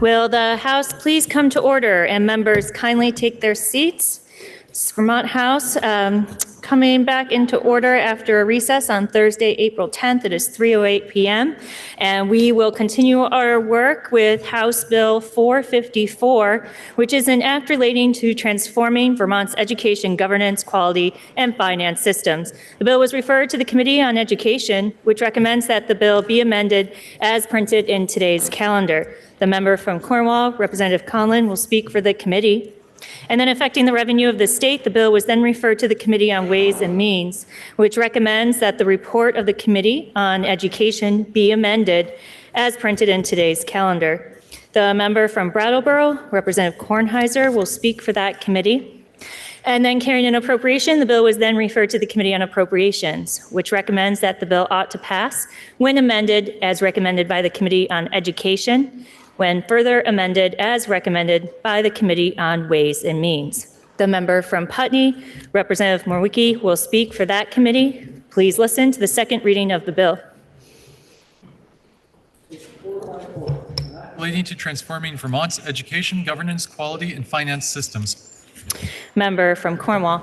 Will the House please come to order and members kindly take their seats? It's Vermont House coming back into order after a recess on Thursday, April 10th. It is 3:08 p.m. And we will continue our work with House Bill 454, which is an act relating to transforming Vermont's education governance, quality, and finance systems. The bill was referred to the Committee on Education, which recommends that the bill be amended as printed in today's calendar. The member from Cornwall, Representative Conlon, will speak for the committee. And then affecting the revenue of the state, the bill was then referred to the Committee on Ways and Means, which recommends that the report of the Committee on Education be amended as printed in today's calendar. The member from Brattleboro, Representative Kornheiser, will speak for that committee. And then carrying an appropriation, the bill was then referred to the Committee on Appropriations, which recommends that the bill ought to pass when amended as recommended by the Committee on Education, when further amended as recommended by the Committee on Ways and Means. The member from Putney, Representative Morwicki, will speak for that committee. Please listen to the second reading of the bill. Relating to transforming Vermont's education, governance, quality, and finance systems. Member from Cornwall.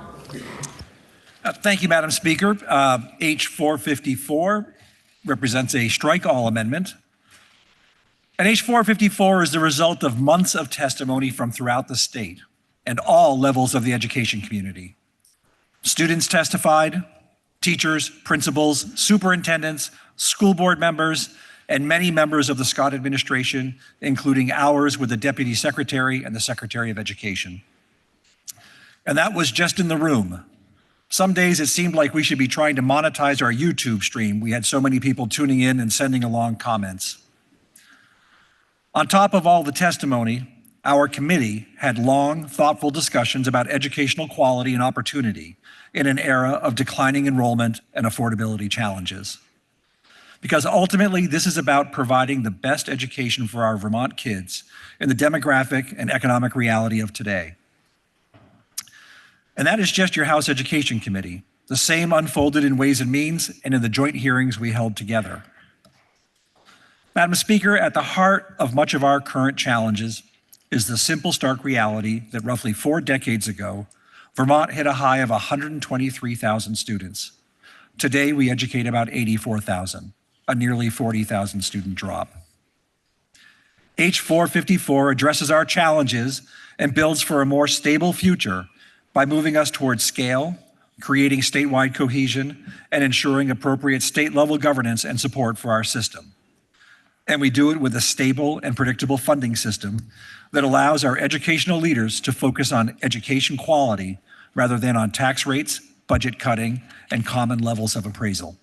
Thank you, Madam Speaker. H454 represents a strike-all amendment. And H454 is the result of months of testimony from throughout the state and all levels of the education community. Students testified, teachers, principals, superintendents, school board members, and many members of the Scott administration, including ours with the Deputy Secretary and the Secretary of Education. And that was just in the room. Some days it seemed like we should be trying to monetize our YouTube stream. We had so many people tuning in and sending along comments. On top of all the testimony, our committee had long, thoughtful discussions about educational quality and opportunity in an era of declining enrollment and affordability challenges. Because ultimately, this is about providing the best education for our Vermont kids in the demographic and economic reality of today. And that is just your House Education Committee. The same unfolded in Ways and Means and in the joint hearings we held together. Madam Speaker, at the heart of much of our current challenges is the simple, stark reality that roughly 4 decades ago, Vermont hit a high of 123,000 students. Today, we educate about 84,000, a nearly 40,000 student drop. H454 addresses our challenges and builds for a more stable future by moving us towards scale, creating statewide cohesion, and ensuring appropriate state-level governance and support for our system. And we do it with a stable and predictable funding system that allows our educational leaders to focus on education quality rather than on tax rates, budget cutting, and common levels of appraisal.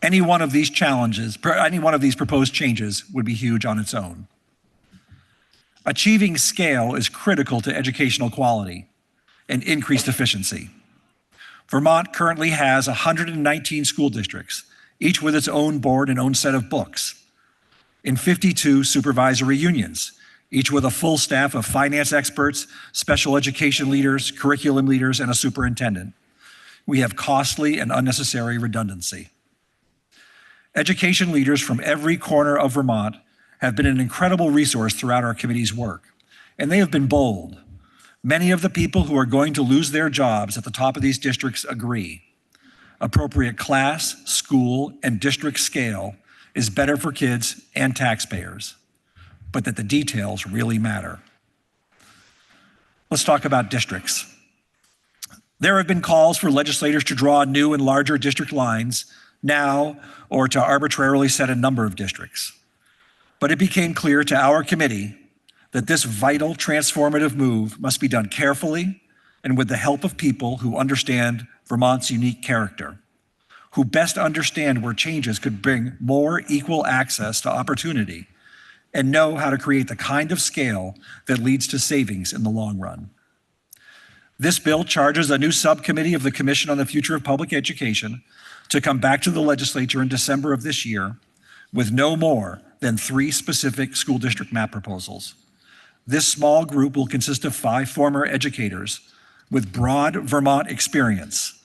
Any one of these proposed changes would be huge on its own. Achieving scale is critical to educational quality and increased efficiency. Vermont currently has 119 school districts, each with its own board and own set of books, in 52 supervisory unions, each with a full staff of finance experts, special education leaders, curriculum leaders, and a superintendent. We have costly and unnecessary redundancy. Education leaders from every corner of Vermont have been an incredible resource throughout our committee's work, and they have been bold. Many of the people who are going to lose their jobs at the top of these districts agree. Appropriate class, school, and district scale is better for kids and taxpayers, but that the details really matter. Let's talk about districts. There have been calls for legislators to draw new and larger district lines now or to arbitrarily set a number of districts. But it became clear to our committee that this vital transformative move must be done carefully and with the help of people who understand Vermont's unique character, who best understand where changes could bring more equal access to opportunity and know how to create the kind of scale that leads to savings in the long run. This bill charges a new subcommittee of the Commission on the Future of Public Education to come back to the legislature in December of this year with no more than 3 specific school district map proposals. This small group will consist of 5 former educators with broad Vermont experience,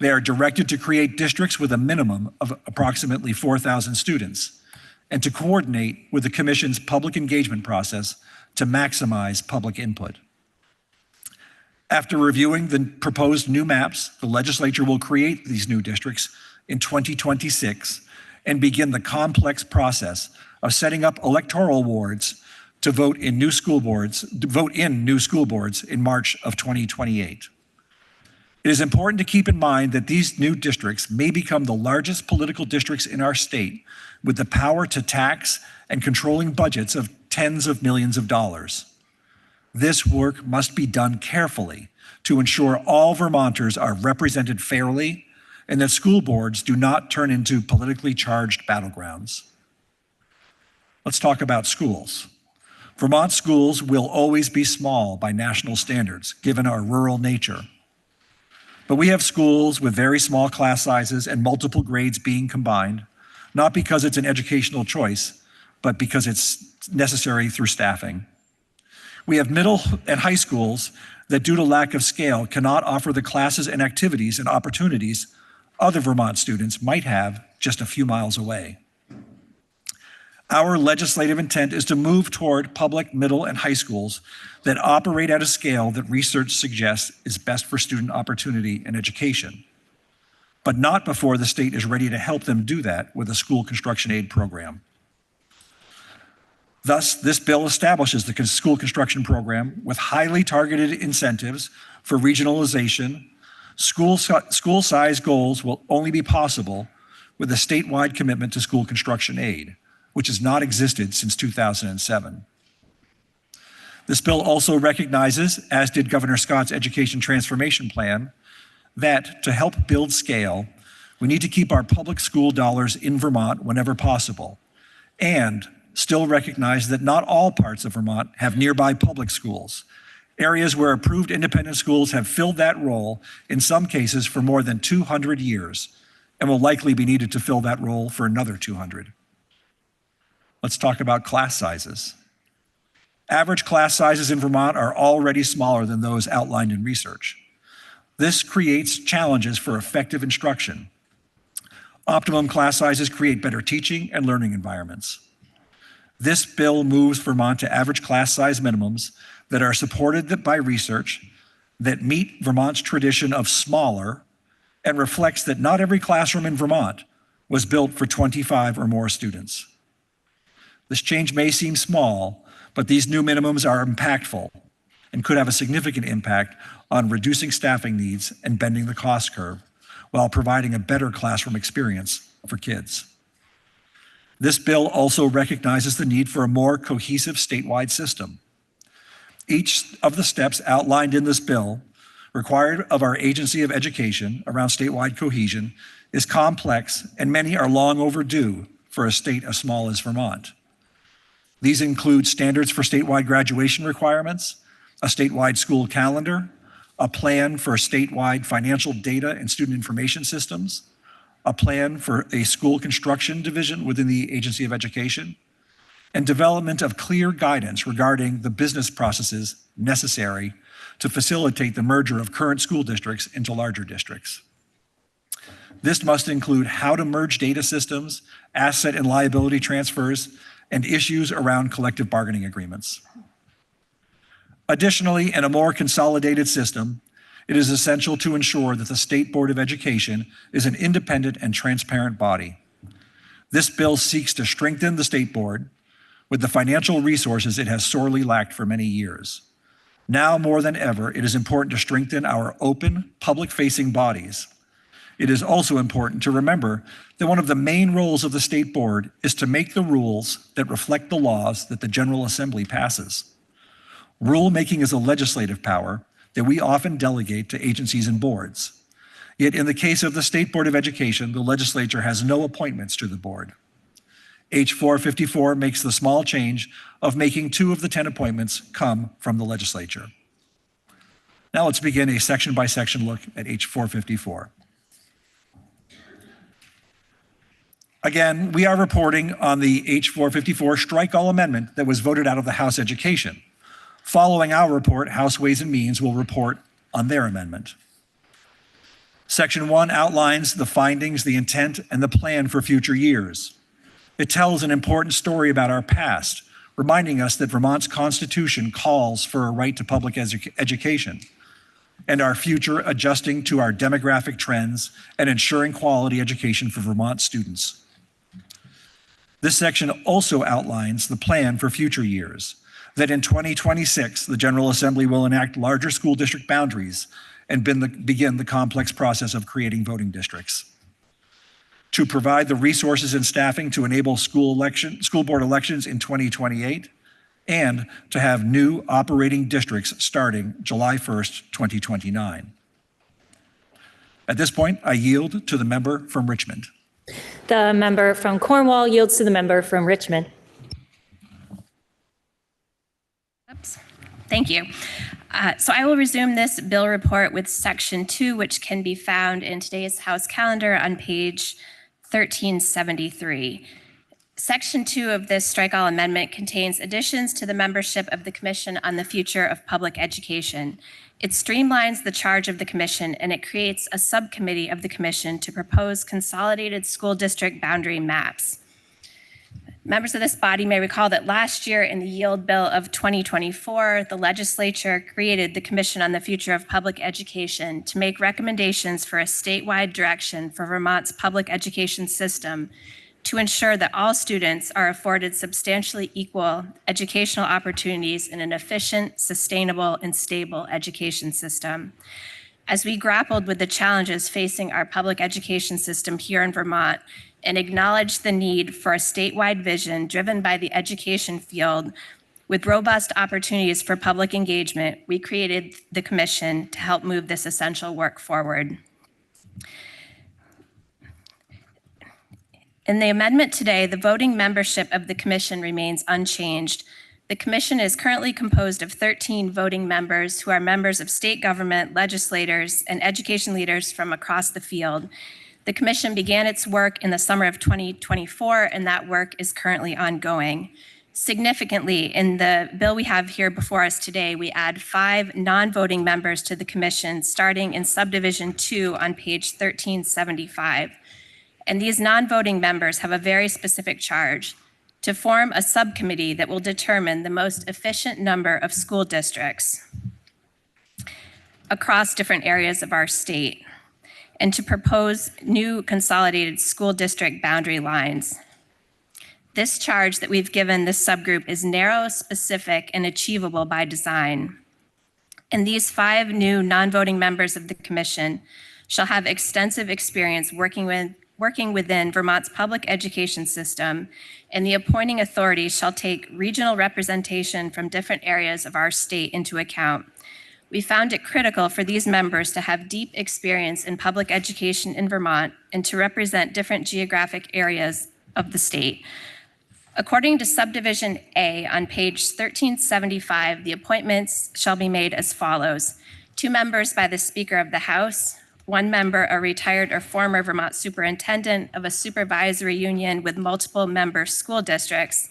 They are directed to create districts with a minimum of approximately 4,000 students and to coordinate with the Commission's public engagement process to maximize public input. After reviewing the proposed new maps, the legislature will create these new districts in 2026 and begin the complex process of setting up electoral wards to vote in new school boards in March of 2028. It is important to keep in mind that these new districts may become the largest political districts in our state with the power to tax and controlling budgets of tens of millions of dollars. This work must be done carefully to ensure all Vermonters are represented fairly and that school boards do not turn into politically charged battlegrounds. Let's talk about schools. Vermont schools will always be small by national standards, given our rural nature. But we have schools with very small class sizes and multiple grades being combined, not because it's an educational choice, but because it's necessary through staffing. We have middle and high schools that, due to lack of scale, cannot offer the classes and activities and opportunities other Vermont students might have just a few miles away. Our legislative intent is to move toward public middle and high schools that operate at a scale that research suggests is best for student opportunity and education, but not before the state is ready to help them do that with a school construction aid program. Thus, this bill establishes the school construction program with highly targeted incentives for regionalization. School size goals will only be possible with a statewide commitment to school construction aid, which has not existed since 2007. This bill also recognizes, as did Governor Scott's Education Transformation Plan, that to help build scale, we need to keep our public school dollars in Vermont whenever possible, and still recognize that not all parts of Vermont have nearby public schools. Areas where approved independent schools have filled that role, in some cases for more than 200 years, and will likely be needed to fill that role for another 200. Let's talk about class sizes. Average class sizes in Vermont are already smaller than those outlined in research. This creates challenges for effective instruction. Optimum class sizes create better teaching and learning environments. This bill moves Vermont to average class size minimums that are supported by research, that meet Vermont's tradition of smaller, and reflects that not every classroom in Vermont was built for 25 or more students. This change may seem small, but these new minimums are impactful and could have a significant impact on reducing staffing needs and bending the cost curve while providing a better classroom experience for kids. This bill also recognizes the need for a more cohesive statewide system. Each of the steps outlined in this bill, required of our agency of education around statewide cohesion, is complex, and many are long overdue for a state as small as Vermont. These include standards for statewide graduation requirements, a statewide school calendar, a plan for statewide financial data and student information systems, a plan for a school construction division within the Agency of Education, and development of clear guidance regarding the business processes necessary to facilitate the merger of current school districts into larger districts. This must include how to merge data systems, asset and liability transfers, and issues around collective bargaining agreements. Additionally, in a more consolidated system, it is essential to ensure that the State Board of Education is an independent and transparent body. This bill seeks to strengthen the State Board with the financial resources it has sorely lacked for many years. Now more than ever, it is important to strengthen our open, public-facing bodies. It is also important to remember that one of the main roles of the State Board is to make the rules that reflect the laws that the General Assembly passes. Rulemaking is a legislative power that we often delegate to agencies and boards. Yet in the case of the State Board of Education, the legislature has no appointments to the board. H454 makes the small change of making 2 of the 10 appointments come from the legislature. Now let's begin a section-by-section look at H454. Again, we are reporting on the H454 strike-all amendment that was voted out of the House Education. Following our report, House Ways and Means will report on their amendment. Section 1 outlines the findings, the intent, and the plan for future years. It tells an important story about our past, reminding us that Vermont's Constitution calls for a right to public education, and our future adjusting to our demographic trends and ensuring quality education for Vermont students. This section also outlines the plan for future years, that in 2026, the General Assembly will enact larger school district boundaries and begin the complex process of creating voting districts. To provide the resources and staffing to enable school board elections in 2028, and to have new operating districts starting July 1st, 2029. At this point, I yield to the member from Richmond. The member from Cornwall yields to the member from Richmond. Oops. Thank you. So I will resume this bill report with section 2, which can be found in today's House calendar on page 1373. Section 2 of this strike-all amendment contains additions to the membership of the Commission on the Future of Public Education. It streamlines the charge of the Commission, and it creates a subcommittee of the Commission to propose consolidated school district boundary maps. Members of this body may recall that last year in the Yield Bill of 2024, the legislature created the Commission on the Future of Public Education to make recommendations for a statewide direction for Vermont's public education system to ensure that all students are afforded substantially equal educational opportunities in an efficient, sustainable, and stable education system. As we grappled with the challenges facing our public education system here in Vermont and acknowledged the need for a statewide vision driven by the education field with robust opportunities for public engagement, we created the Commission to help move this essential work forward. In the amendment today, the voting membership of the Commission remains unchanged. The Commission is currently composed of 13 voting members who are members of state government, legislators, and education leaders from across the field. The Commission began its work in the summer of 2024, and that work is currently ongoing. Significantly, in the bill we have here before us today, we add 5 non-voting members to the Commission, starting in subdivision 2 on page 1375. And these non-voting members have a very specific charge: to form a subcommittee that will determine the most efficient number of school districts across different areas of our state, and to propose new consolidated school district boundary lines. This charge that we've given this subgroup is narrow, specific, and achievable by design. And these 5 new non-voting members of the Commission shall have extensive experience working within Vermont's public education system, and the appointing authority shall take regional representation from different areas of our state into account. We found it critical for these members to have deep experience in public education in Vermont and to represent different geographic areas of the state. According to subdivision A on page 1375, the appointments shall be made as follows: 2 members by the Speaker of the House, 1 member a retired or former Vermont superintendent of a supervisory union with multiple member school districts,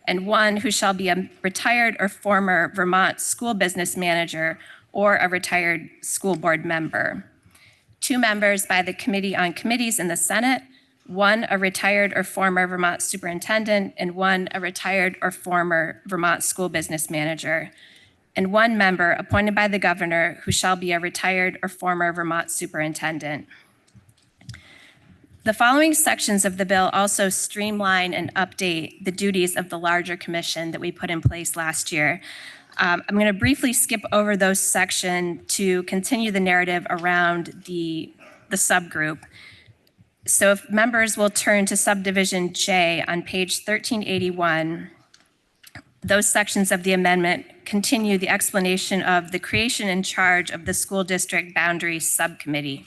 and 1 who shall be a retired or former Vermont school business manager or a retired school board member. 2 members by the Committee on Committees in the Senate, 1 a retired or former Vermont superintendent, and 1 a retired or former Vermont school business manager, and 1 member appointed by the governor who shall be a retired or former Vermont superintendent. The following sections of the bill also streamline and update the duties of the larger commission that we put in place last year. I'm going to briefly skip over those sections to continue the narrative around the subgroup. So if members will turn to subdivision J on page 1381, those sections of the amendment continue the explanation of the creation and charge of the school district boundary subcommittee.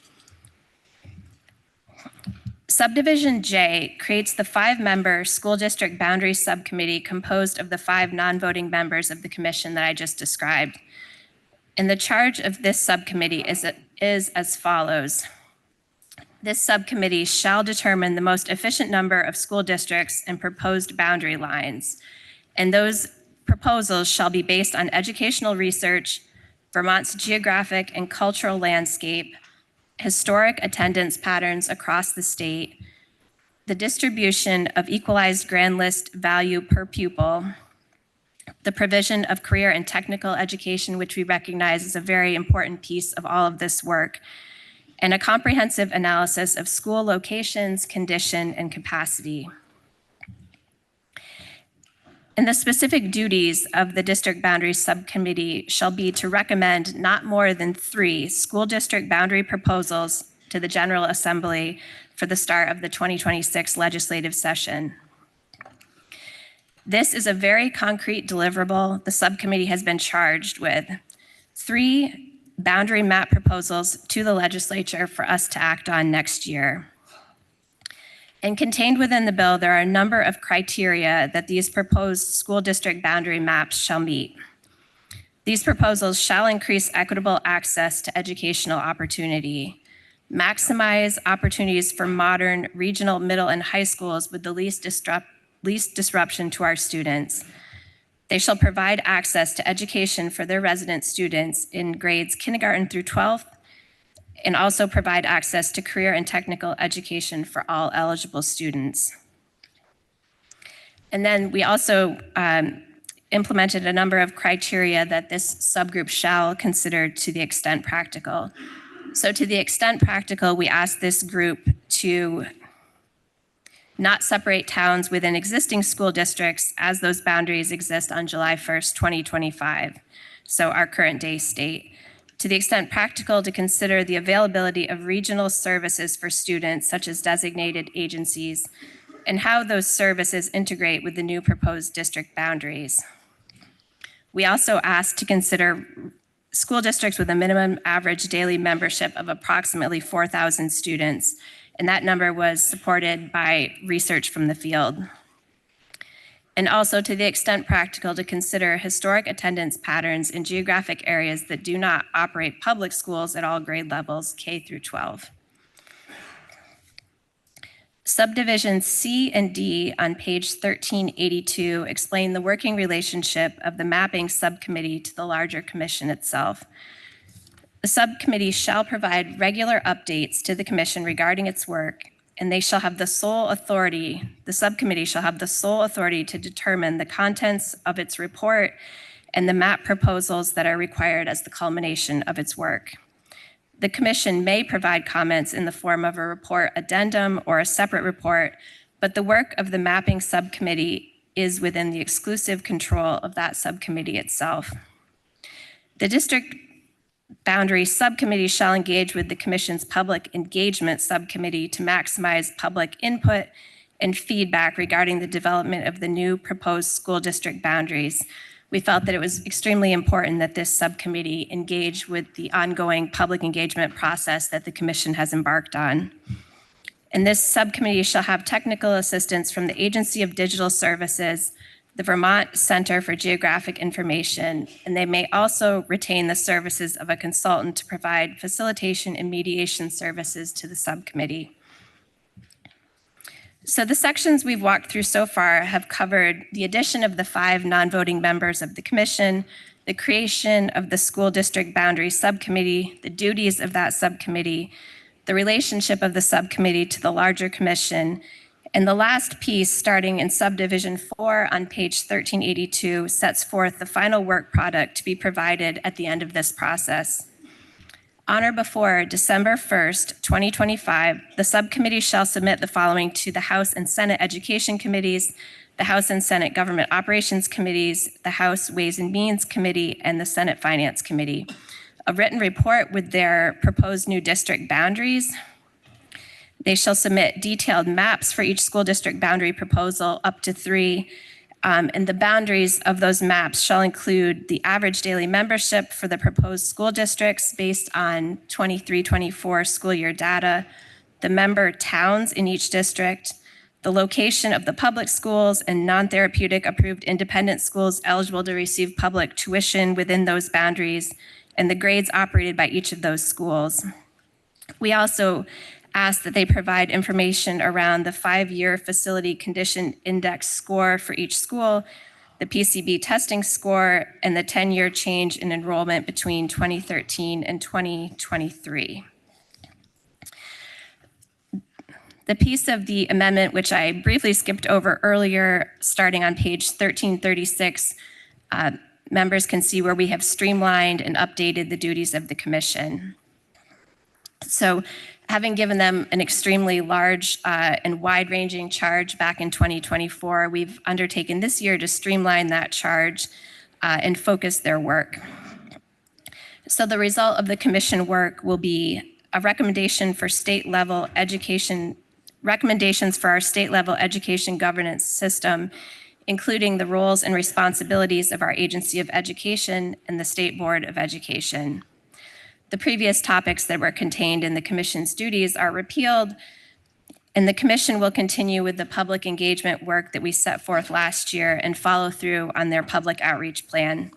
Subdivision J creates the 5-member school district boundary subcommittee composed of the 5 non-voting members of the commission that I just described. And the charge of this subcommittee is as follows. This subcommittee shall determine the most efficient number of school districts and proposed boundary lines. And those proposals shall be based on educational research, Vermont's geographic and cultural landscape, historic attendance patterns across the state, the distribution of equalized grand list value per pupil, the provision of career and technical education, which we recognize is a very important piece of all of this work, and a comprehensive analysis of school locations, condition, and capacity. And the specific duties of the District Boundaries Subcommittee shall be to recommend not more than 3 school district boundary proposals to the General Assembly for the start of the 2026 legislative session. This is a very concrete deliverable the subcommittee has been charged with. 3 boundary map proposals to the legislature for us to act on next year. And contained within the bill, there are a number of criteria that these proposed school district boundary maps shall meet. These proposals shall increase equitable access to educational opportunity, maximize opportunities for modern regional middle and high schools with the least disruption to our students. They shall provide access to education for their resident students in grades kindergarten through 12th, and also provide access to career and technical education for all eligible students. And then we also implemented a number of criteria that this subgroup shall consider to the extent practical. So to the extent practical, we asked this group to not separate towns within existing school districts as those boundaries exist on July 1st, 2025, so our current day state. To the extent practical, to consider the availability of regional services for students, such as designated agencies, and how those services integrate with the new proposed district boundaries. We also asked to consider school districts with a minimum average daily membership of approximately 4,000 students, and that number was supported by research from the field. And also, to the extent practical, to consider historic attendance patterns in geographic areas that do not operate public schools at all grade levels, K through 12. Subdivisions C and D on page 1382 explain the working relationship of the mapping subcommittee to the larger commission itself. The subcommittee shall provide regular updates to the commission regarding its work, and they shall have the subcommittee shall have the sole authority to determine the contents of its report and the map proposals that are required as the culmination of its work. The commission may provide comments in the form of a report addendum or a separate report, but the work of the mapping subcommittee is within the exclusive control of that subcommittee itself. The district Boundary Subcommittee shall engage with the Commission's Public Engagement Subcommittee to maximize public input and feedback regarding the development of the new proposed school district boundaries. We felt that it was extremely important that this subcommittee engage with the ongoing public engagement process that the Commission has embarked on. And this subcommittee shall have technical assistance from the Agency of Digital Services, the Vermont Center for Geographic Information, and they may also retain the services of a consultant to provide facilitation and mediation services to the subcommittee. So the sections we've walked through so far have covered the addition of the 5 non-voting members of the commission, the creation of the school district boundary subcommittee, the duties of that subcommittee, the relationship of the subcommittee to the larger commission, and the last piece, starting in subdivision 4 on page 1382, sets forth the final work product to be provided at the end of this process. On or before December 1st, 2025, the subcommittee shall submit the following to the House and Senate Education Committees, the House and Senate Government Operations Committees, the House Ways and Means Committee, and the Senate Finance Committee. A written report with their proposed new district boundaries. They shall submit detailed maps for each school district boundary proposal, up to 3, and the boundaries of those maps shall include the average daily membership for the proposed school districts based on 23-24 school year data, the member towns in each district, the location of the public schools and non-therapeutic approved independent schools eligible to receive public tuition within those boundaries, and the grades operated by each of those schools. We also ask that they provide information around the 5-year facility condition index score for each school, the PCB testing score, and the 10-year change in enrollment between 2013 and 2023. The piece of the amendment, which I briefly skipped over earlier, starting on page 1336, members can see where we have streamlined and updated the duties of the commission. So having given them an extremely large and wide-ranging charge back in 2024, we've undertaken this year to streamline that charge and focus their work. So the result of the commission work will be a recommendation for state-level education, recommendations for our state-level education governance system, including the roles and responsibilities of our Agency of Education and the State Board of Education. The previous topics that were contained in the commission's duties are repealed, and the commission will continue with the public engagement work that we set forth last year and follow through on their public outreach plan.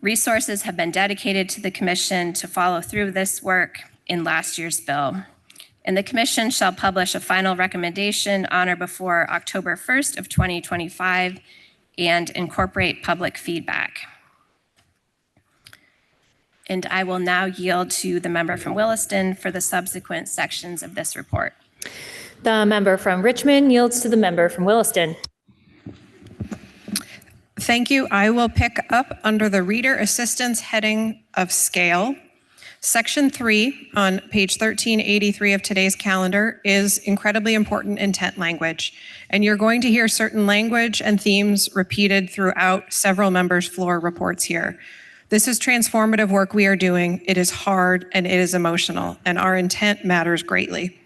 Resources have been dedicated to the commission to follow through this work in last year's bill. And the commission shall publish a final recommendation on or before October 1st of 2025 and incorporate public feedback. And I will now yield to the member from Williston for the subsequent sections of this report. The member from Richmond yields to the member from Williston. Thank you. I will pick up under the reader assistance heading of scale. Section 3 on page 1383 of today's calendar is incredibly important intent language. And you're going to hear certain language and themes repeated throughout several members' floor reports here. This is transformative work we are doing. It is hard and it is emotional, and our intent matters greatly.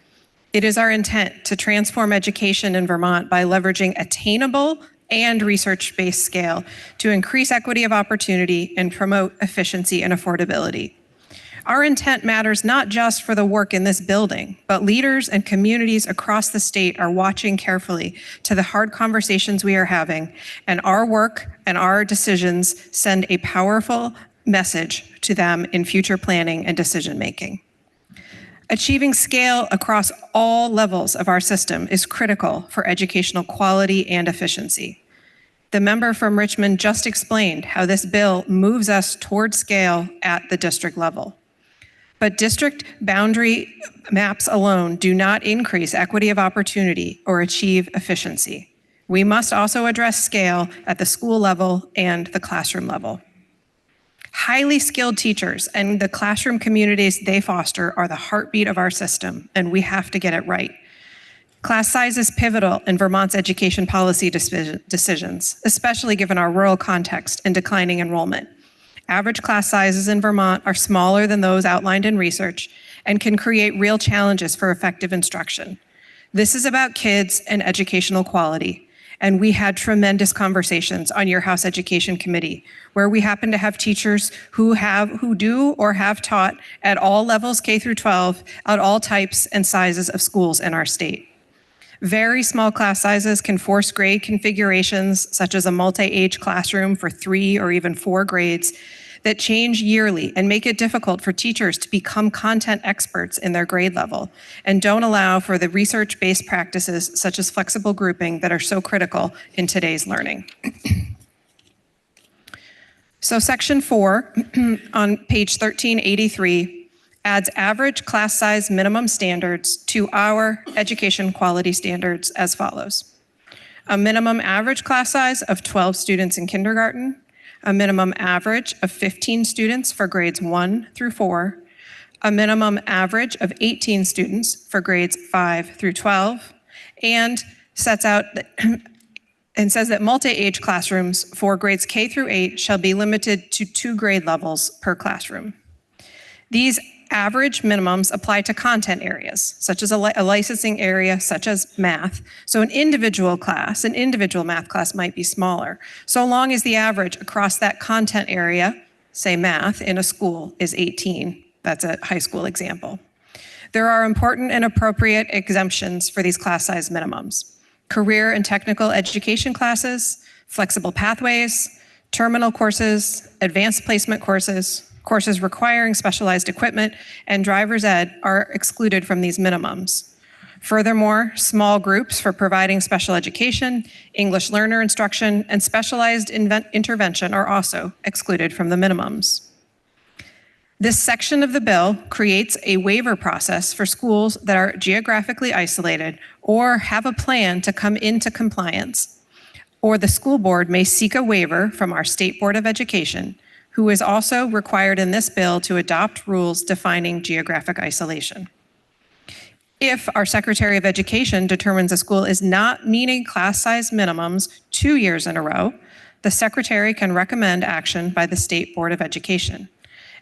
It is our intent to transform education in Vermont by leveraging attainable and research-based scale to increase equity of opportunity and promote efficiency and affordability. Our intent matters not just for the work in this building, but leaders and communities across the state are watching carefully to the hard conversations we are having, and our work and our decisions send a powerful message to them in future planning and decision-making. Achieving scale across all levels of our system is critical for educational quality and efficiency. The member from Richmond just explained how this bill moves us toward scale at the district level. But district boundary maps alone do not increase equity of opportunity or achieve efficiency. We must also address scale at the school level and the classroom level. Highly skilled teachers and the classroom communities they foster are the heartbeat of our system, and we have to get it right. Class size is pivotal in Vermont's education policy decisions, especially given our rural context and declining enrollment. Average class sizes in Vermont are smaller than those outlined in research and can create real challenges for effective instruction. This is about kids and educational quality, and we had tremendous conversations on your House Education Committee, where we happen to have teachers who do or have taught at all levels K through 12 at all types and sizes of schools in our state. Very small class sizes can force grade configurations, such as a multi-age classroom for 3 or even 4 grades, that change yearly and make it difficult for teachers to become content experts in their grade level, and don't allow for the research-based practices such as flexible grouping that are so critical in today's learning. So section 4 on page 1383 adds average class size minimum standards to our education quality standards as follows. A minimum average class size of 12 students in kindergarten, a minimum average of 15 students for grades 1 through 4, a minimum average of 18 students for grades 5 through 12, and sets out and says that multi-age classrooms for grades K through 8 shall be limited to 2 grade levels per classroom. These average minimums apply to content areas, such as a licensing area, such as math. So an individual math class might be smaller, so long as the average across that content area, say math, in a school is 18. That's a high school example. There are important and appropriate exemptions for these class size minimums. Career and technical education classes, flexible pathways, terminal courses, advanced placement courses, courses requiring specialized equipment, and driver's ed are excluded from these minimums. Furthermore, small groups for providing special education, English learner instruction, and specialized intervention are also excluded from the minimums. This section of the bill creates a waiver process for schools that are geographically isolated or have a plan to come into compliance, or the school board may seek a waiver from our State Board of Education, who is also required in this bill to adopt rules defining geographic isolation. If our Secretary of Education determines a school is not meeting class size minimums 2 years in a row, the Secretary can recommend action by the State Board of Education,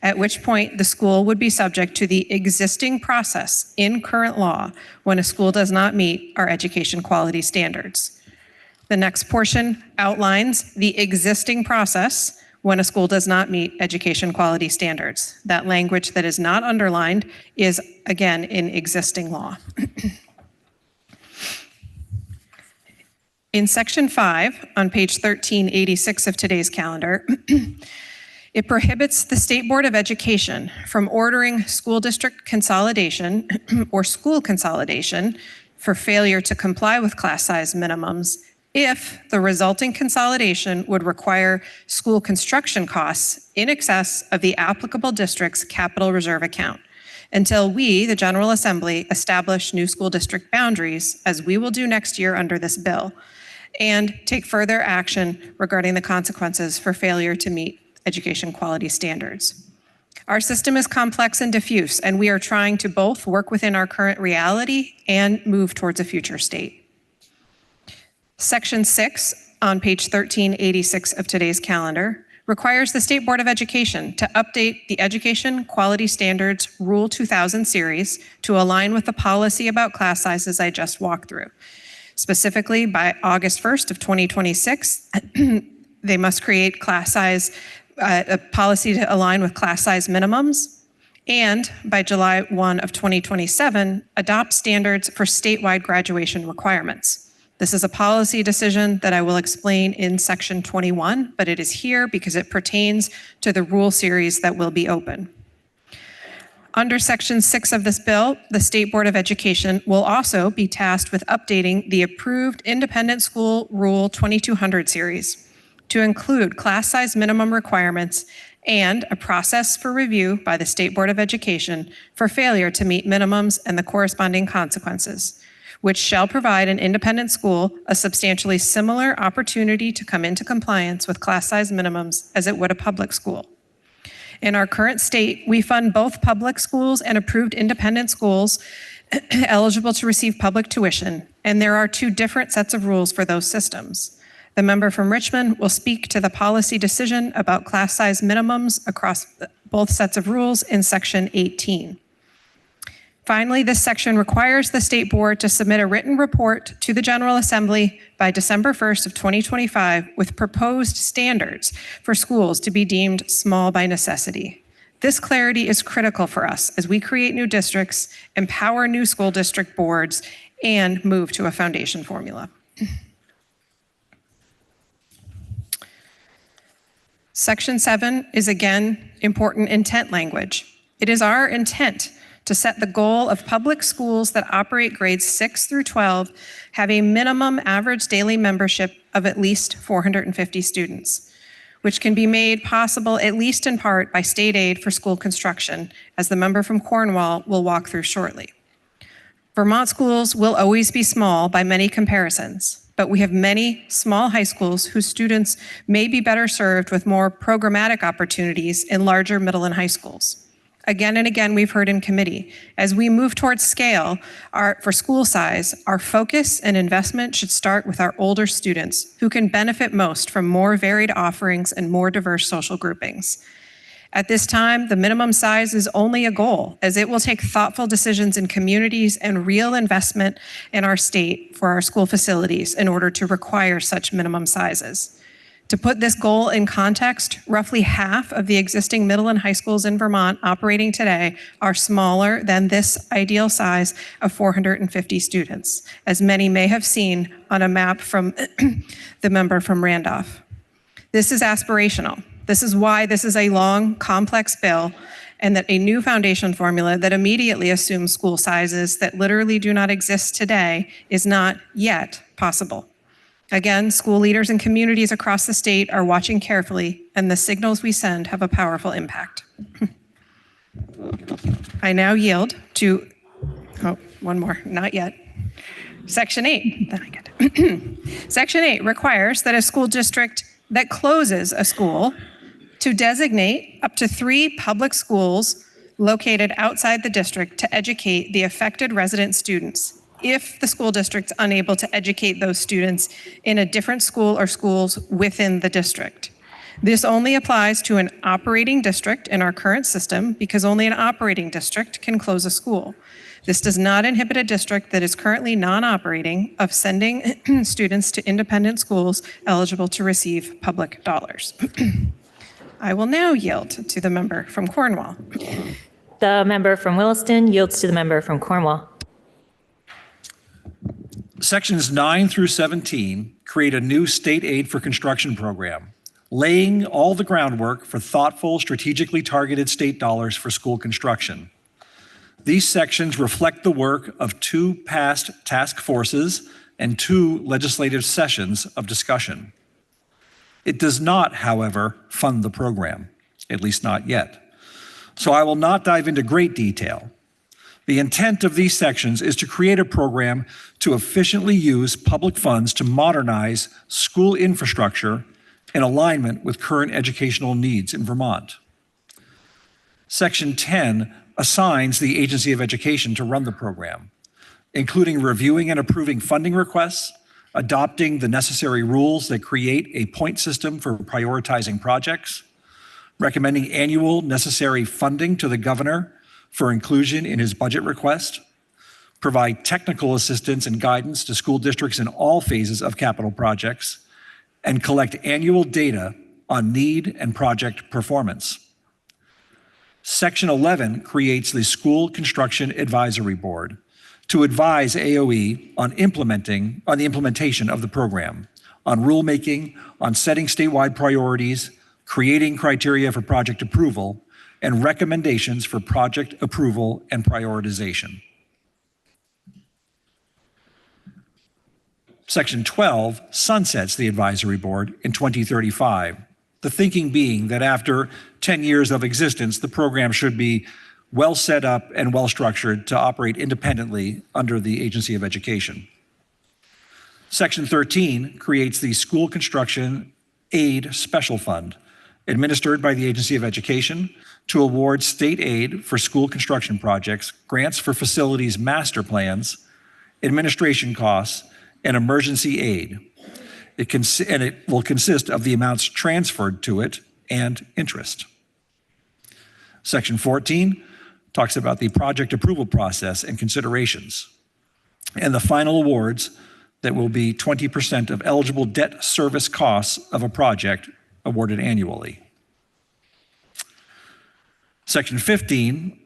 at which point the school would be subject to the existing process in current law when a school does not meet our education quality standards. The next portion outlines the existing process when a school does not meet education quality standards. That language that is not underlined is, again, in existing law. In Section 5, on page 1386 of today's calendar, it prohibits the State Board of Education from ordering school district consolidation or school consolidation for failure to comply with class size minimums if the resulting consolidation would require school construction costs in excess of the applicable district's capital reserve account, until we, the General Assembly, establish new school district boundaries, as we will do next year under this bill, and take further action regarding the consequences for failure to meet education quality standards. Our system is complex and diffuse, and we are trying to both work within our current reality and move towards a future state. Section 6 on page 1386 of today's calendar requires the State Board of Education to update the Education Quality Standards Rule 2000 series to align with the policy about class sizes I just walked through. Specifically, by August 1st of 2026, they must create a policy to align with class size minimums, and by July 1 of 2027, adopt standards for statewide graduation requirements. This is a policy decision that I will explain in Section 21, but it is here because it pertains to the rule series that will be open. Under Section 6 of this bill, the State Board of Education will also be tasked with updating the approved Independent School Rule 2200 series to include class size minimum requirements and a process for review by the State Board of Education for failure to meet minimums and the corresponding consequences, which shall provide an independent school a substantially similar opportunity to come into compliance with class size minimums as it would a public school. In our current state, we fund both public schools and approved independent schools eligible to receive public tuition, and there are two different sets of rules for those systems. The member from Richmond will speak to the policy decision about class size minimums across both sets of rules in Section 18. Finally, this section requires the State Board to submit a written report to the General Assembly by December 1st of 2025 with proposed standards for schools to be deemed small by necessity. This clarity is critical for us as we create new districts, empower new school district boards, and move to a foundation formula. Section 7 is again important intent language. It is our intent to set the goal of public schools that operate grades 6 through 12 have a minimum average daily membership of at least 450 students, which can be made possible at least in part by state aid for school construction, as the member from Cornwall will walk through shortly. Vermont schools will always be small by many comparisons, but we have many small high schools whose students may be better served with more programmatic opportunities in larger middle and high schools. Again and again, we've heard in committee, as we move towards scale for school size, our focus and investment should start with our older students who can benefit most from more varied offerings and more diverse social groupings. At this time, the minimum size is only a goal, as it will take thoughtful decisions in communities and real investment in our state for our school facilities in order to require such minimum sizes. To put this goal in context, roughly half of the existing middle and high schools in Vermont operating today are smaller than this ideal size of 450 students, as many may have seen on a map from the member from Randolph. This is aspirational. This is why this is a long, complex bill, and that a new foundation formula that immediately assumes school sizes that literally do not exist today is not yet possible. Again, school leaders and communities across the state are watching carefully, and the signals we send have a powerful impact. I now yield to, oh, one more, not yet. Section 8, then I get it. Section 8 requires that a school district that closes a school to designate up to 3 public schools located outside the district to educate the affected resident students if the school district's unable to educate those students in a different school or schools within the district. This only applies to an operating district in our current system because only an operating district can close a school. This does not inhibit a district that is currently non-operating of sending students to independent schools eligible to receive public dollars. I will now yield to the member from Cornwall. The member from Williston yields to the member from Cornwall. Sections 9 through 17 create a new state aid for construction program, laying all the groundwork for thoughtful, strategically targeted state dollars for school construction. These sections reflect the work of 2 past task forces and 2 legislative sessions of discussion. It does not, however, fund the program, at least not yet. So I will not dive into great detail. The intent of these sections is to create a program to efficiently use public funds to modernize school infrastructure in alignment with current educational needs in Vermont. Section 10 assigns the Agency of Education to run the program, including reviewing and approving funding requests, adopting the necessary rules that create a point system for prioritizing projects, recommending annual necessary funding to the governor for inclusion in his budget request, provide technical assistance and guidance to school districts in all phases of capital projects, and collect annual data on need and project performance. Section 11 creates the School Construction Advisory Board to advise AOE on the implementation of the program, on rulemaking, on setting statewide priorities, creating criteria for project approval, and recommendations for project approval and prioritization. Section 12 sunsets the advisory board in 2035, the thinking being that after 10 years of existence, the program should be well set up and well structured to operate independently under the Agency of Education. Section 13 creates the School Construction Aid Special Fund, administered by the Agency of Education to award state aid for school construction projects, grants for facilities master plans, administration costs, and emergency aid. It will consist of the amounts transferred to it and interest. Section 14 talks about the project approval process and considerations, and the final awards that will be 20% of eligible debt service costs of a project awarded annually. Section 15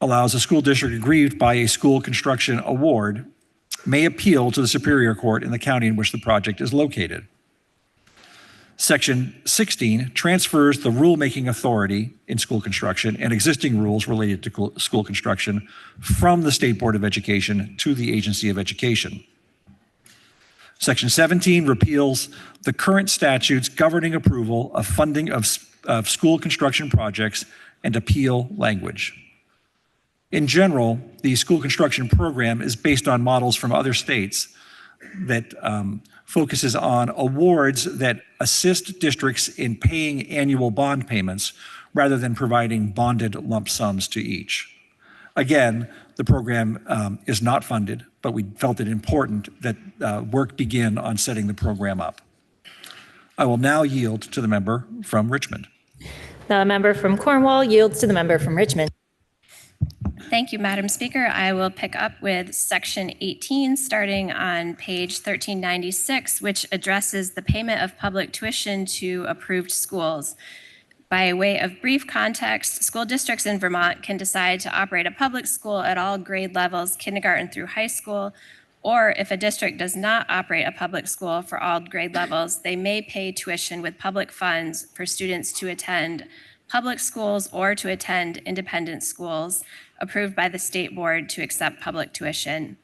allows a school district aggrieved by a school construction award may appeal to the Superior Court in the county in which the project is located. Section 16 transfers the rulemaking authority in school construction and existing rules related to school construction from the State Board of Education to the Agency of Education. Section 17 repeals the current statutes governing approval of funding of school construction projects and appeal language. In general, the school construction program is based on models from other states that focuses on awards that assist districts in paying annual bond payments rather than providing bonded lump sums to each. Again, the program is not funded, but we felt it important that work begin on setting the program up. I will now yield to the member from Richmond. The member from Cornwall yields to the member from Richmond. Thank you, Madam Speaker. I will pick up with Section 18, starting on page 1396, which addresses the payment of public tuition to approved schools. By way of brief context, school districts in Vermont can decide to operate a public school at all grade levels, kindergarten through high school, or if a district does not operate a public school for all grade levels, they may pay tuition with public funds for students to attend public schools or to attend independent schools approved by the state board to accept public tuition.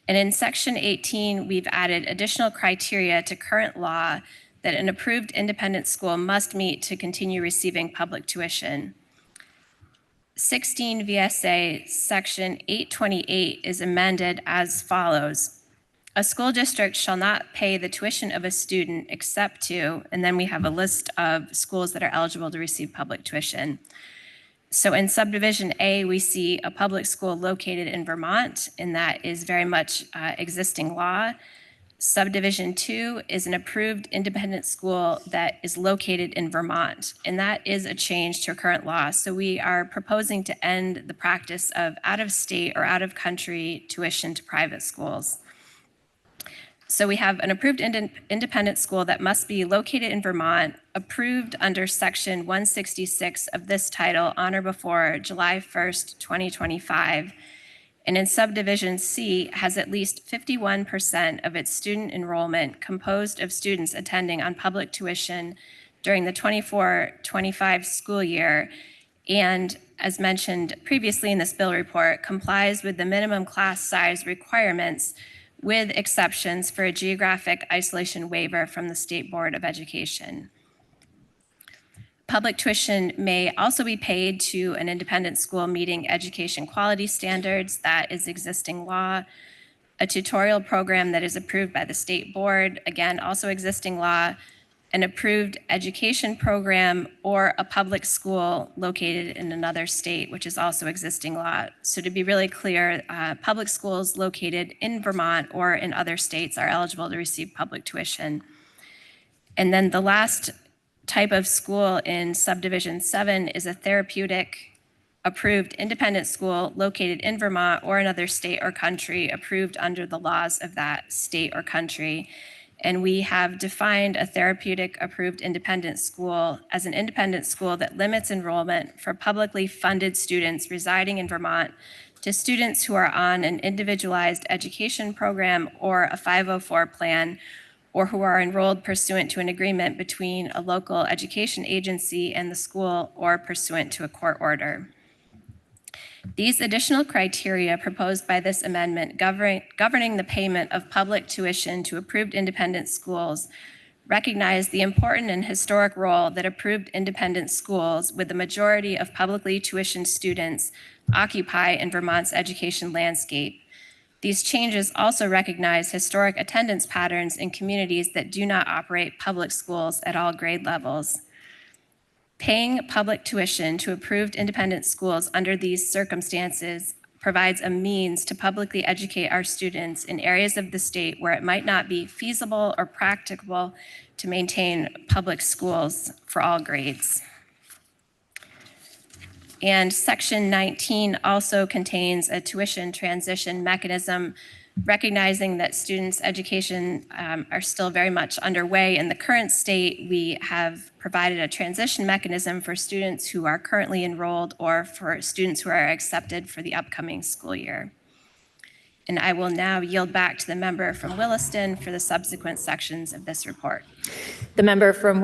And in Section 18, we've added additional criteria to current law that an approved independent school must meet to continue receiving public tuition. 16 VSA Section 828 is amended as follows. A school district shall not pay the tuition of a student except to, and then we have a list of schools that are eligible to receive public tuition. So in subdivision A, we see a public school located in Vermont, and that is very much existing law. Subdivision 2 is an approved independent school that is located in Vermont, and that is a change to current law. So we are proposing to end the practice of out-of-state or out-of-country tuition to private schools. So we have an approved independent school that must be located in Vermont, approved under Section 166 of this title on or before July 1st, 2025. And in subdivision C has at least 51% of its student enrollment composed of students attending on public tuition during the 24-25 school year. And as mentioned previously in this bill report, complies with the minimum class size requirements with exceptions for a geographic isolation waiver from the State Board of Education. Public tuition may also be paid to an independent school meeting education quality standards. That is existing law. A tutorial program that is approved by the State Board, again, also existing law. An approved education program or a public school located in another state, which is also existing law. So to be really clear, public schools located in Vermont or in other states are eligible to receive public tuition. And then the last type of school in subdivision 7 is a therapeutic approved independent school located in Vermont or another state or country approved under the laws of that state or country. And we have defined a therapeutic approved independent school as an independent school that limits enrollment for publicly funded students residing in Vermont to students who are on an individualized education program or a 504 plan, or who are enrolled pursuant to an agreement between a local education agency and the school or pursuant to a court order. These additional criteria proposed by this amendment governing the payment of public tuition to approved independent schools recognize the important and historic role that approved independent schools with the majority of publicly tuitioned students occupy in Vermont's education landscape. These changes also recognize historic attendance patterns in communities that do not operate public schools at all grade levels. Paying public tuition to approved independent schools under these circumstances provides a means to publicly educate our students in areas of the state where it might not be feasible or practicable to maintain public schools for all grades. And Section 19 also contains a tuition transition mechanism, recognizing that students' education are still very much underway. In the current state, we have provided a transition mechanism for students who are currently enrolled or for students who are accepted for the upcoming school year. And I will now yield back to the member from Williston for the subsequent sections of this report. The member from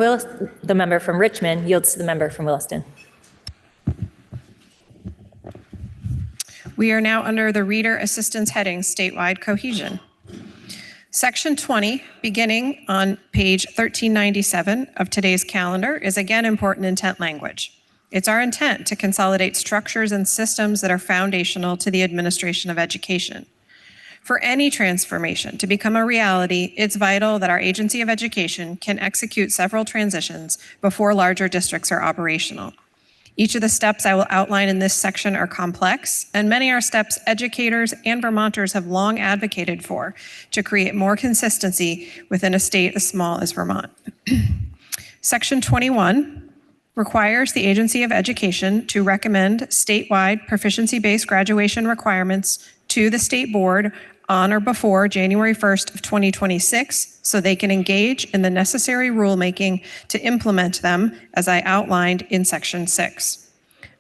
Richmond yields to the member from Williston. We are now under the Reader Assistance heading, Statewide Cohesion. Section 20, beginning on page 1397 of today's calendar, is again important intent language. It's our intent to consolidate structures and systems that are foundational to the administration of education. For any transformation to become a reality, it's vital that our agency of education can execute several transitions before larger districts are operational. Each of the steps I will outline in this section are complex, and many are steps educators and Vermonters have long advocated for to create more consistency within a state as small as Vermont. Section 21 requires the Agency of Education to recommend statewide proficiency-based graduation requirements to the State Board on or before January 1st of 2026, so they can engage in the necessary rulemaking to implement them, as I outlined in Section 6.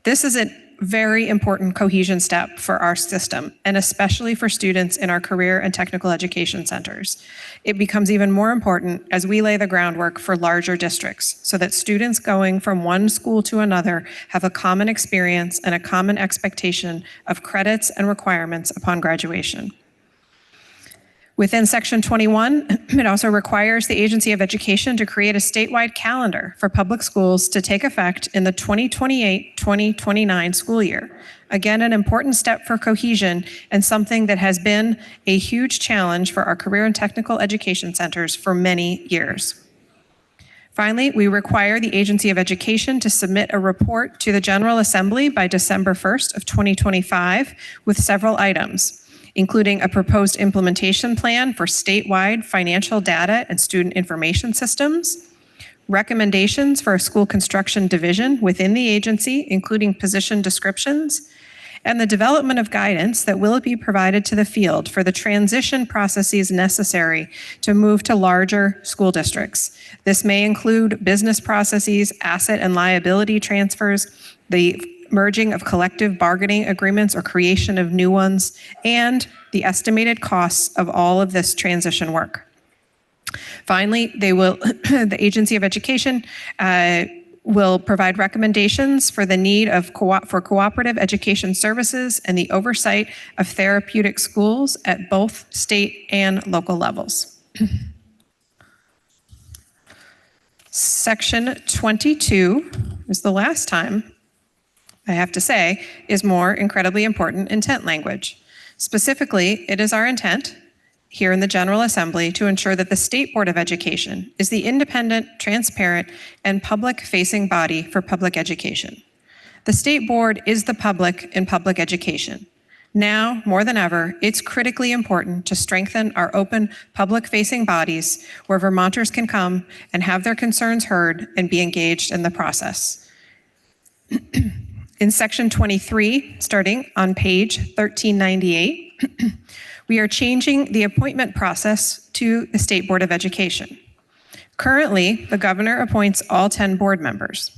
This is a very important cohesion step for our system, and especially for students in our career and technical education centers. It becomes even more important as we lay the groundwork for larger districts, so that students going from one school to another have a common experience and a common expectation of credits and requirements upon graduation. Within Section 21, it also requires the Agency of Education to create a statewide calendar for public schools to take effect in the 2028-2029 school year. Again, an important step for cohesion and something that has been a huge challenge for our career and technical education centers for many years. Finally, we require the Agency of Education to submit a report to the General Assembly by December 1st of 2025 with several items, including a proposed implementation plan for statewide financial data and student information systems, recommendations for a school construction division within the agency, including position descriptions, and the development of guidance that will be provided to the field for the transition processes necessary to move to larger school districts. This may include business processes, asset and liability transfers, the merging of collective bargaining agreements or creation of new ones, and the estimated costs of all of this transition work. Finally, the Agency of Education will provide recommendations for the need for cooperative education services and the oversight of therapeutic schools at both state and local levels. Section 22 is the last time, I have to say, is more incredibly important intent language. Specifically, it is our intent here in the General Assembly to ensure that the State Board of Education is the independent, transparent, and public-facing body for public education. The State Board is the public in public education. Now, more than ever, it's critically important to strengthen our open, public-facing bodies where Vermonters can come and have their concerns heard and be engaged in the process. In Section 23, starting on page 1398, we are changing the appointment process to the State Board of Education. Currently, the governor appoints all 10 board members.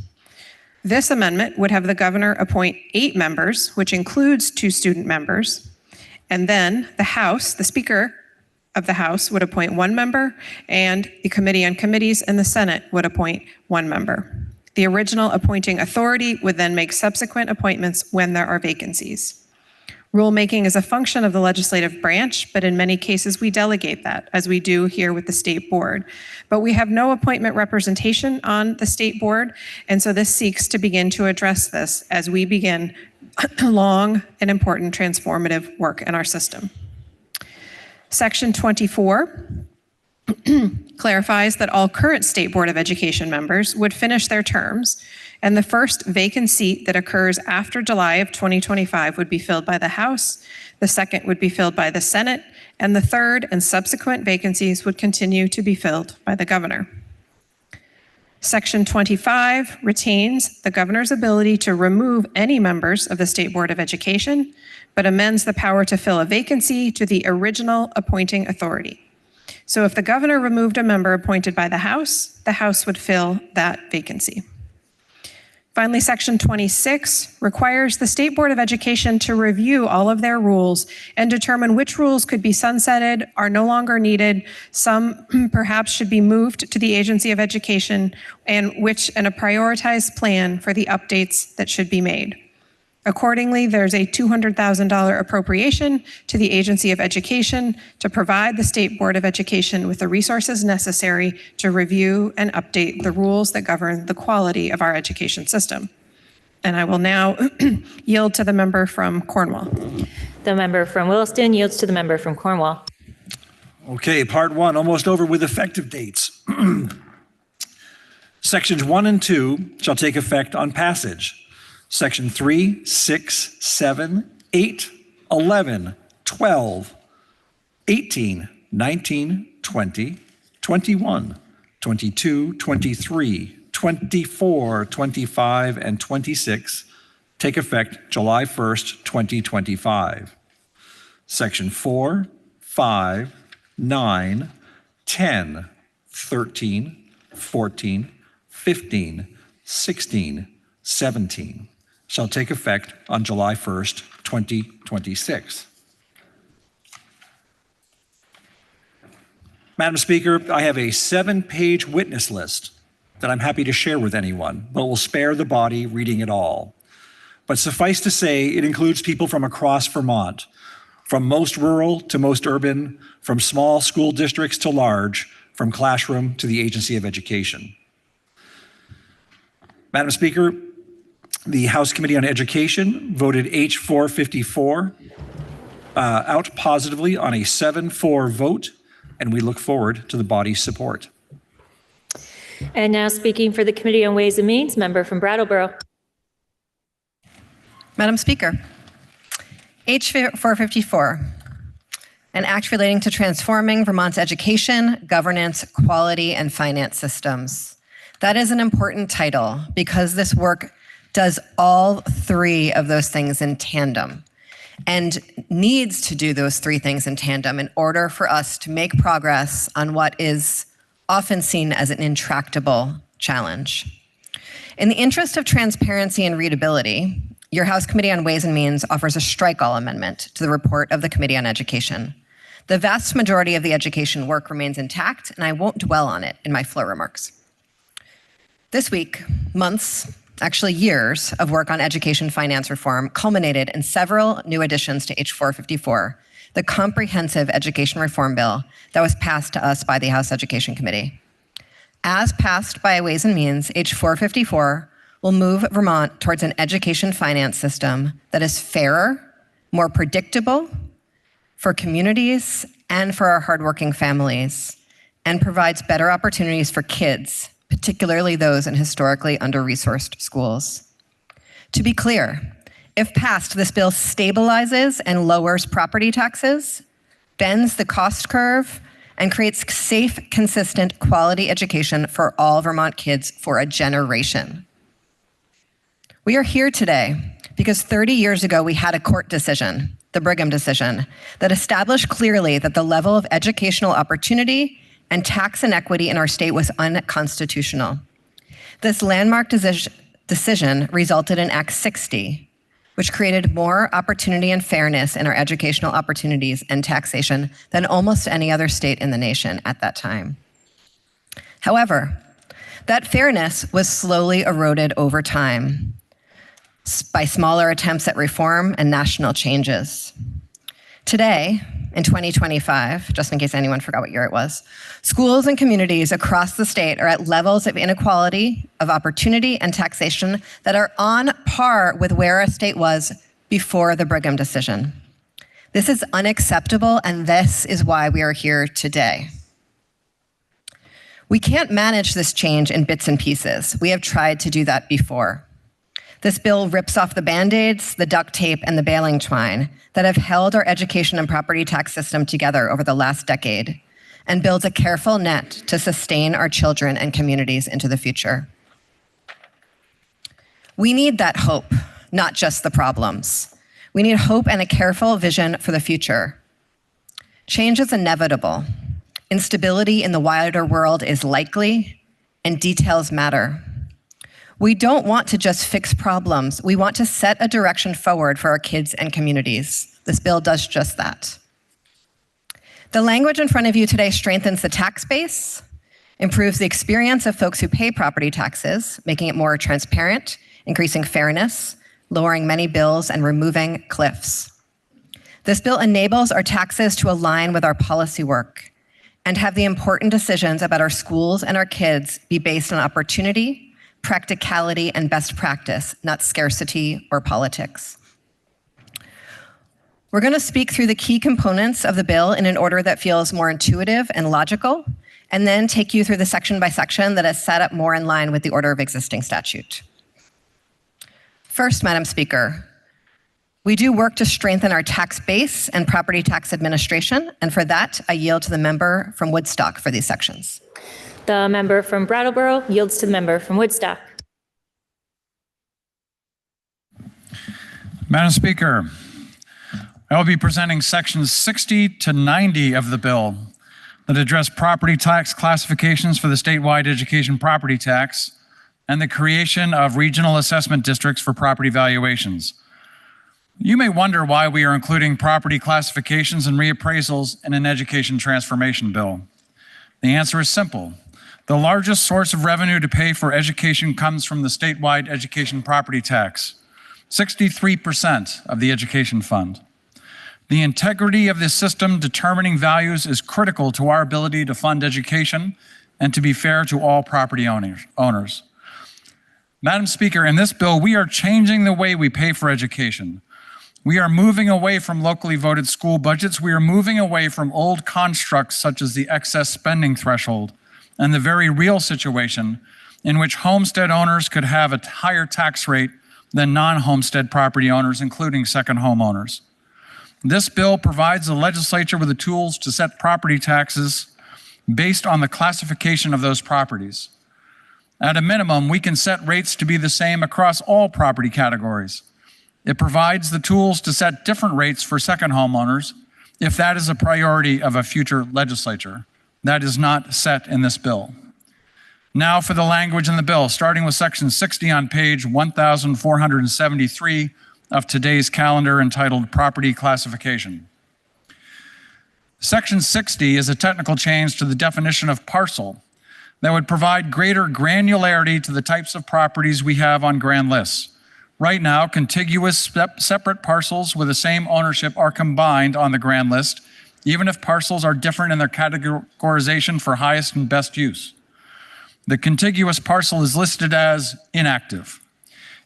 This amendment would have the governor appoint 8 members, which includes 2 student members, and then the House, the Speaker of the House, would appoint 1 member, and the Committee on Committees and the Senate would appoint 1 member. The original appointing authority would then make subsequent appointments when there are vacancies. Rulemaking is a function of the legislative branch, but in many cases we delegate that, as we do here with the State Board. But we have no appointment representation on the State Board, and so this seeks to begin to address this as we begin long and important transformative work in our system. Section 24 clarifies that all current State Board of Education members would finish their terms, and the first vacant seat that occurs after July of 2025 would be filled by the House, the second would be filled by the Senate, and the third and subsequent vacancies would continue to be filled by the governor. Section 25 retains the governor's ability to remove any members of the State Board of Education, but amends the power to fill a vacancy to the original appointing authority. So if the governor removed a member appointed by the House would fill that vacancy. Finally, Section 26 requires the State Board of Education to review all of their rules and determine which rules could be sunsetted, are no longer needed, some perhaps should be moved to the Agency of Education, and a prioritized plan for the updates that should be made. Accordingly, there's a $200,000 appropriation to the Agency of Education to provide the State Board of Education with the resources necessary to review and update the rules that govern the quality of our education system. And I will now yield to the member from Cornwall. The member from Williston yields to the member from Cornwall. Okay, part 1, almost over with effective dates. Sections 1 and 2 shall take effect on passage. Section 3, 6, 7, 8, 11, 12, 18, 19, 20, 21, 22, 23, 24, 25, and 26 take effect July 1st, 2025. Section 4, 5, 9, 10, 13, 14, 15, 16, 17 shall take effect on July 1st, 2026. Madam Speaker, I have a 7-page witness list that I'm happy to share with anyone, but will spare the body reading it all. But suffice to say, it includes people from across Vermont, from most rural to most urban, from small school districts to large, from classroom to the agency of education. Madam Speaker, the House Committee on Education voted H454 out positively on a 7-4 vote, and we look forward to the body's support. And now speaking for the Committee on Ways and Means, member from Brattleboro. Madam Speaker, H454, an act relating to transforming Vermont's education, governance, quality, and finance systems. That is an important title because this work does all three of those things in tandem and needs to do those three things in tandem in order for us to make progress on what is often seen as an intractable challenge. In the interest of transparency and readability, your House Committee on Ways and Means offers a strike-all amendment to the report of the Committee on Education. The vast majority of the education work remains intact, and I won't dwell on it in my floor remarks. This week, months, actually years, of work on education finance reform culminated in several new additions to H454, the comprehensive education reform bill that was passed to us by the House Education Committee. As passed by Ways and Means, H454 will move Vermont towards an education finance system that is fairer, more predictable for communities and for our hardworking families, and provides better opportunities for kids, particularly those in historically under-resourced schools. To be clear, if passed, this bill stabilizes and lowers property taxes, bends the cost curve, and creates safe, consistent, quality education for all Vermont kids for a generation. We are here today because 30 years ago we had a court decision, the Brigham decision, that established clearly that the level of educational opportunity and tax inequity in our state was unconstitutional. This landmark decision resulted in Act 60, which created more opportunity and fairness in our educational opportunities and taxation than almost any other state in the nation at that time. However, that fairness was slowly eroded over time by smaller attempts at reform and national changes. Today, in 2025, just in case anyone forgot what year it was, schools and communities across the state are at levels of inequality, of opportunity, and taxation that are on par with where our state was before the Brigham decision. This is unacceptable, and this is why we are here today. We can't manage this change in bits and pieces. We have tried to do that before. This bill rips off the Band-Aids, the duct tape, and the bailing twine that have held our education and property tax system together over the last decade and builds a careful net to sustain our children and communities into the future. We need that hope, not just the problems. We need hope and a careful vision for the future. Change is inevitable. Instability in the wider world is likely, and details matter. We don't want to just fix problems. We want to set a direction forward for our kids and communities. This bill does just that. The language in front of you today strengthens the tax base, improves the experience of folks who pay property taxes, making it more transparent, increasing fairness, lowering many bills, and removing cliffs. This bill enables our taxes to align with our policy work and have the important decisions about our schools and our kids be based on opportunity, practicality, and best practice, not scarcity or politics. We're going to speak through the key components of the bill in an order that feels more intuitive and logical, and then take you through the section by section that is set up more in line with the order of existing statute. First, Madam Speaker, we do work to strengthen our tax base and property tax administration, and for that, I yield to the member from Woodstock for these sections. The member from Brattleboro yields to the member from Woodstock. Madam Speaker, I will be presenting sections 60 to 90 of the bill that address property tax classifications for the statewide education property tax and the creation of regional assessment districts for property valuations. You may wonder why we are including property classifications and reappraisals in an education transformation bill. The answer is simple. The largest source of revenue to pay for education comes from the statewide education property tax, 63% of the education fund. The integrity of this system determining values is critical to our ability to fund education and to be fair to all property owners. Madam Speaker, in this bill, we are changing the way we pay for education. We are moving away from locally voted school budgets. We are moving away from old constructs such as the excess spending threshold and the very real situation in which homestead owners could have a higher tax rate than non-homestead property owners, including second homeowners. This bill provides the legislature with the tools to set property taxes based on the classification of those properties. At a minimum, we can set rates to be the same across all property categories. It provides the tools to set different rates for second homeowners if that is a priority of a future legislature. That is not set in this bill. Now for the language in the bill, starting with section 60 on page 1473 of today's calendar entitled Property Classification. Section 60 is a technical change to the definition of parcel that would provide greater granularity to the types of properties we have on grand lists. Right now, contiguous separate parcels with the same ownership are combined on the grand list, even if parcels are different in their categorization for highest and best use. The contiguous parcel is listed as inactive.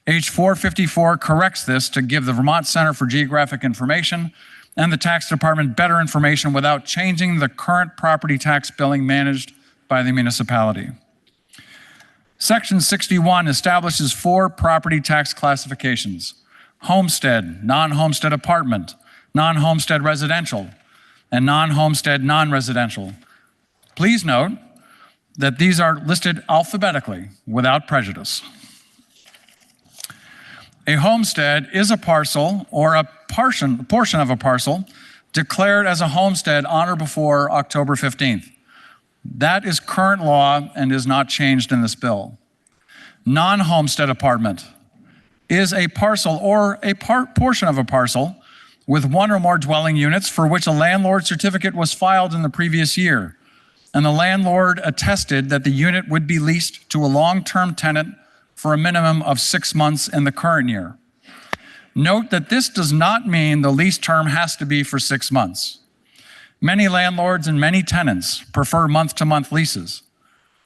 H454 corrects this to give the Vermont Center for Geographic Information and the Tax Department better information without changing the current property tax billing managed by the municipality. Section 61 establishes 4 property tax classifications: homestead, non-homestead apartment, non-homestead residential, and non-homestead non-residential. Please note that these are listed alphabetically without prejudice. A homestead is a parcel or a portion of a parcel declared as a homestead on or before October 15th. That is current law and is not changed in this bill. Non-homestead apartment is a parcel or a portion of a parcel with one or more dwelling units for which a landlord certificate was filed in the previous year, and the landlord attested that the unit would be leased to a long-term tenant for a minimum of 6 months in the current year. Note that this does not mean the lease term has to be for 6 months. Many landlords and many tenants prefer month-to-month leases.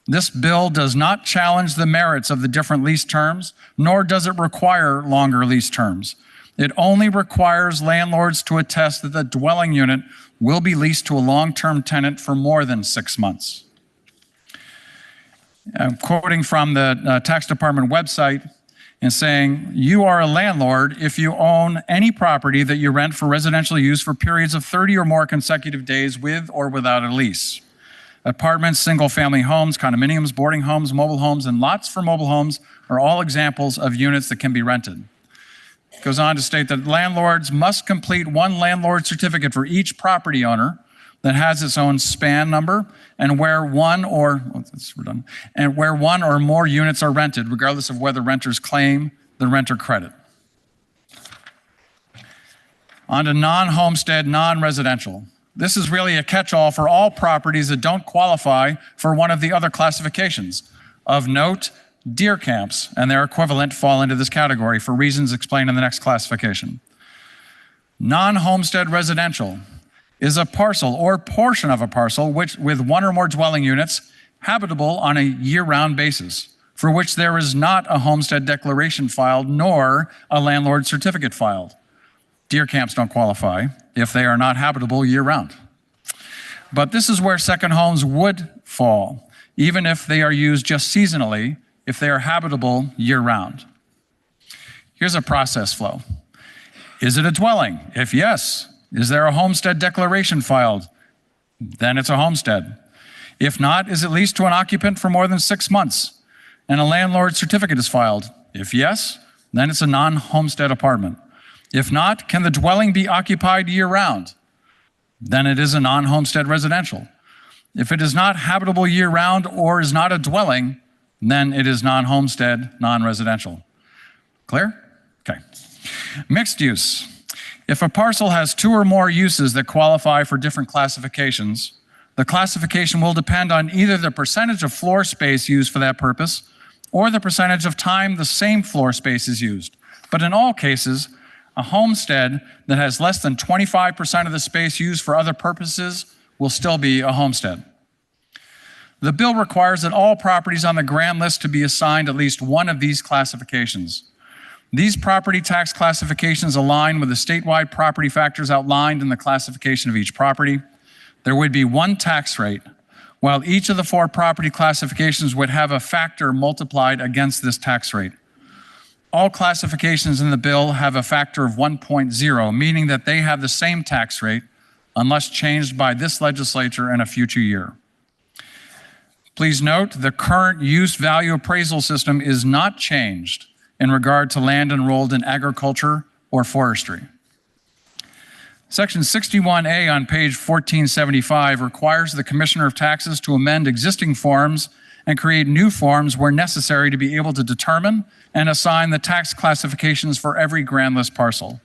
This bill does not challenge the merits of the different lease terms, nor does it require longer lease terms. It only requires landlords to attest that the dwelling unit will be leased to a long-term tenant for more than 6 months. I'm quoting from the Tax Department website and saying, you are a landlord if you own any property that you rent for residential use for periods of 30 or more consecutive days with or without a lease. Apartments, single-family homes, condominiums, boarding homes, mobile homes, and lots for mobile homes are all examples of units that can be rented. It goes on to state that landlords must complete one landlord certificate for each property owner that has its own SPAN number and where one or more units are rented, regardless of whether renters claim the renter credit. On to non-homestead, non-residential. This is really a catch-all for all properties that don't qualify for one of the other classifications. Of note, deer camps and their equivalent fall into this category for reasons explained in the next classification. Non-homestead residential is a parcel or portion of a parcel with one or more dwelling units habitable on a year-round basis, for which there is not a homestead declaration filed nor a landlord certificate filed. Deer camps don't qualify if they are not habitable year-round. But this is where second homes would fall, even if they are used just seasonally, if they are habitable year-round. Here's a process flow. Is it a dwelling? If yes, is there a homestead declaration filed? Then it's a homestead. If not, is it leased to an occupant for more than 6 months and a landlord certificate is filed? If yes, then it's a non-homestead apartment. If not, can the dwelling be occupied year-round? Then it is a non-homestead residential. If it is not habitable year-round or is not a dwelling, then it is non-homestead, non-residential. Clear? Okay. Mixed use. If a parcel has 2 or more uses that qualify for different classifications, the classification will depend on either the percentage of floor space used for that purpose or the percentage of time the same floor space is used. But in all cases, A homestead that has less than 25% of the space used for other purposes will still be a homestead. The bill requires that all properties on the grand list to be assigned at least one of these classifications. These property tax classifications align with the statewide property factors outlined in the classification of each property. There would be one tax rate, while each of the 4 property classifications would have a factor multiplied against this tax rate. All classifications in the bill have a factor of 1.0, meaning that they have the same tax rate unless changed by this legislature in a future year. Please note, the current use value appraisal system is not changed in regard to land enrolled in agriculture or forestry. Section 61A on page 1475 requires the Commissioner of Taxes to amend existing forms and create new forms where necessary to be able to determine and assign the tax classifications for every grand list parcel.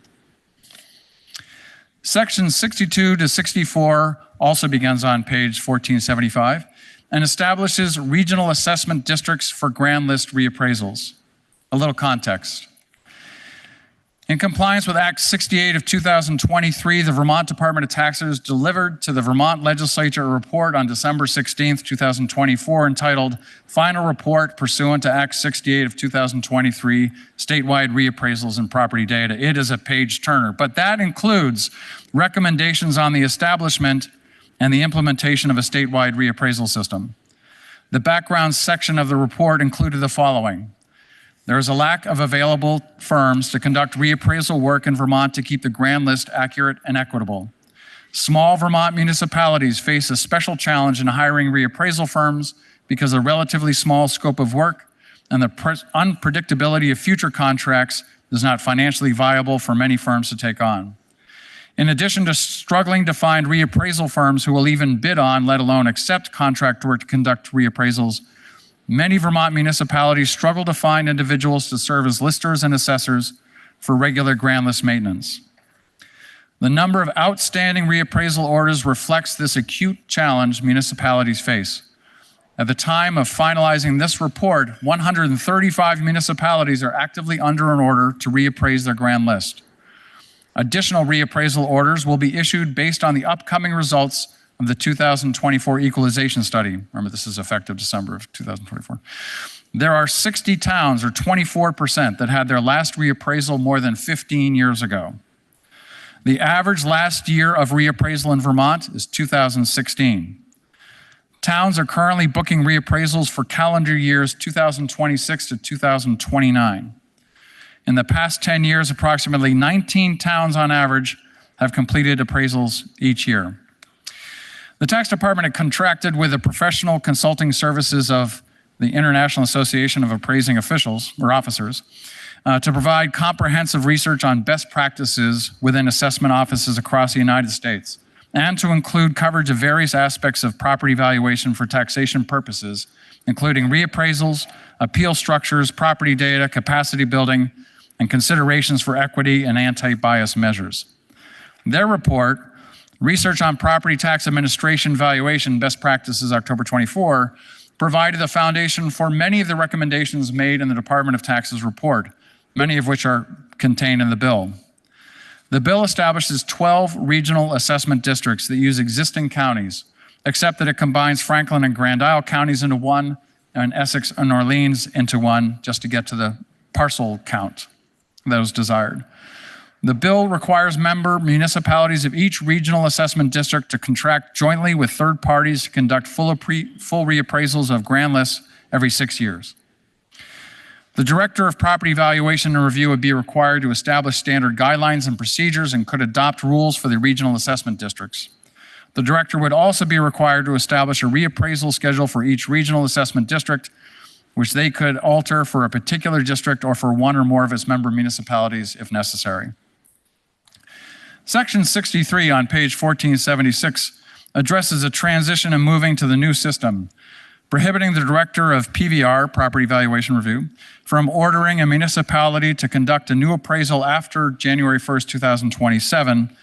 Section 62 to 64 also begins on page 1475 and establishes regional assessment districts for grand list reappraisals. A little context. In compliance with Act 68 of 2023, the Vermont Department of Taxes delivered to the Vermont Legislature a report on December 16, 2024, entitled Final Report Pursuant to Act 68 of 2023, Statewide Reappraisals and Property Data. It is a page turner, but that includes recommendations on the establishment and the implementation of a statewide reappraisal system. The background section of the report included the following. There is a lack of available firms to conduct reappraisal work in Vermont to keep the grand list accurate and equitable. Small Vermont municipalities face a special challenge in hiring reappraisal firms because of the relatively small scope of work and the unpredictability of future contracts is not financially viable for many firms to take on. In addition to struggling to find reappraisal firms who will even bid on, let alone accept contract work to conduct reappraisals, many Vermont municipalities struggle to find individuals to serve as listers and assessors for regular grand list maintenance. The number of outstanding reappraisal orders reflects this acute challenge municipalities face. At the time of finalizing this report, 135 municipalities are actively under an order to reappraise their grand list. Additional reappraisal orders will be issued based on the upcoming results of the 2024 equalization study. Remember, this is effective December of 2024. There are 60 towns, or 24%, that had their last reappraisal more than 15 years ago. The average last year of reappraisal in Vermont is 2016. Towns are currently booking reappraisals for calendar years 2026 to 2029. In the past 10 years, approximately 19 towns on average have completed appraisals each year. The tax department had contracted with the professional consulting services of the International Association of Appraising Officials, or officers, to provide comprehensive research on best practices within assessment offices across the United States, and to include coverage of various aspects of property valuation for taxation purposes, including reappraisals, appeal structures, property data, capacity building, and considerations for equity and anti-bias measures. Their report, Research on Property Tax Administration Valuation Best Practices, October 24, provided the foundation for many of the recommendations made in the Department of Taxes report, many of which are contained in the bill. The bill establishes 12 regional assessment districts that use existing counties, except that it combines Franklin and Grand Isle counties into one and Essex and Orleans into one, just to get to the parcel count that was desired. The bill requires member municipalities of each regional assessment district to contract jointly with third parties to conduct full reappraisals of grand lists every 6 years. The Director of Property Valuation and Review would be required to establish standard guidelines and procedures and could adopt rules for the regional assessment districts. The Director would also be required to establish a reappraisal schedule for each regional assessment district, which they could alter for a particular district or for one or more of its member municipalities if necessary. Section 63 on page 1476 addresses a transition and moving to the new system, prohibiting the Director of PVR, Property Valuation Review, from ordering a municipality to conduct a new appraisal after January 1st, 2027,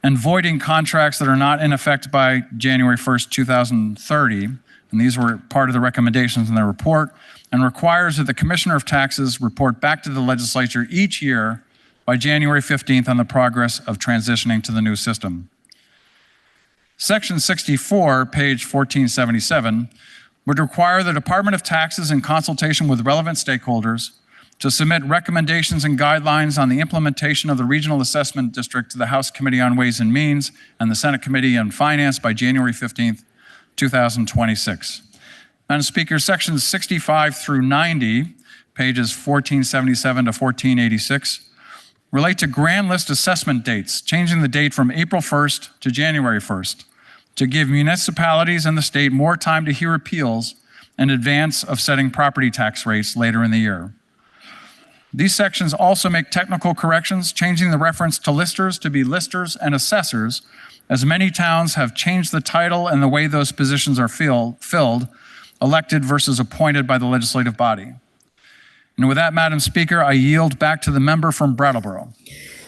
and voiding contracts that are not in effect by January 1st, 2030. And these were part of the recommendations in their report, and requires that the Commissioner of Taxes report back to the legislature each year by January 15th on the progress of transitioning to the new system. Section 64, page 1477, would require the Department of Taxes in consultation with relevant stakeholders to submit recommendations and guidelines on the implementation of the Regional Assessment District to the House Committee on Ways and Means and the Senate Committee on Finance by January 15th, 2026. Madam Speaker, sections 65 through 90, pages 1477 to 1486, relate to grand list assessment dates, changing the date from April 1st to January 1st to give municipalities and the state more time to hear appeals in advance of setting property tax rates later in the year. These sections also make technical corrections, changing the reference to listers to be listers and assessors, as many towns have changed the title and the way those positions are filled, elected versus appointed by the legislative body. And with that, Madam Speaker, I yield back to the member from Brattleboro.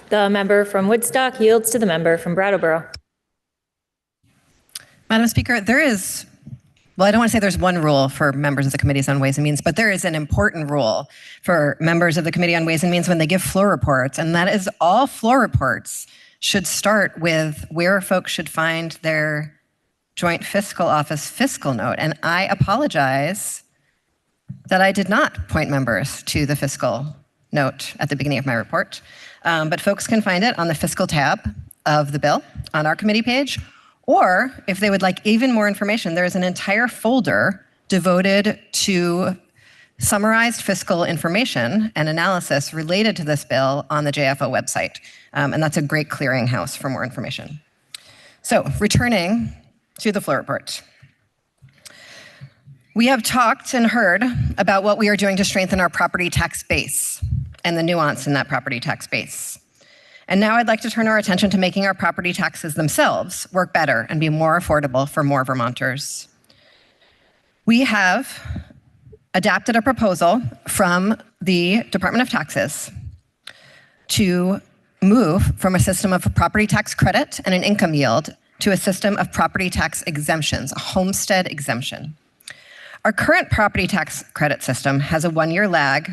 The member from Woodstock yields to the member from Brattleboro. Madam Speaker, I don't want to say there's one rule for members of the Committees on Ways and Means, but there is an important rule for members of the Committee on Ways and Means when they give floor reports, and that is all floor reports should start with where folks should find their Joint Fiscal Office fiscal note. And I apologize that I did not point members to the fiscal note at the beginning of my report, but folks can find it on the fiscal tab of the bill on our committee page. Or if they would like even more information, there's an entire folder devoted to summarized fiscal information and analysis related to this bill on the JFO website. And that's a great clearinghouse for more information. So returning to the floor report. We have talked and heard about what we are doing to strengthen our property tax base and the nuance in that property tax base. And now I'd like to turn our attention to making our property taxes themselves work better and be more affordable for more Vermonters. We have adapted a proposal from the Department of Taxes to move from a system of property tax credit and an income yield to a system of property tax exemptions, a homestead exemption. Our current property tax credit system has a 1-year lag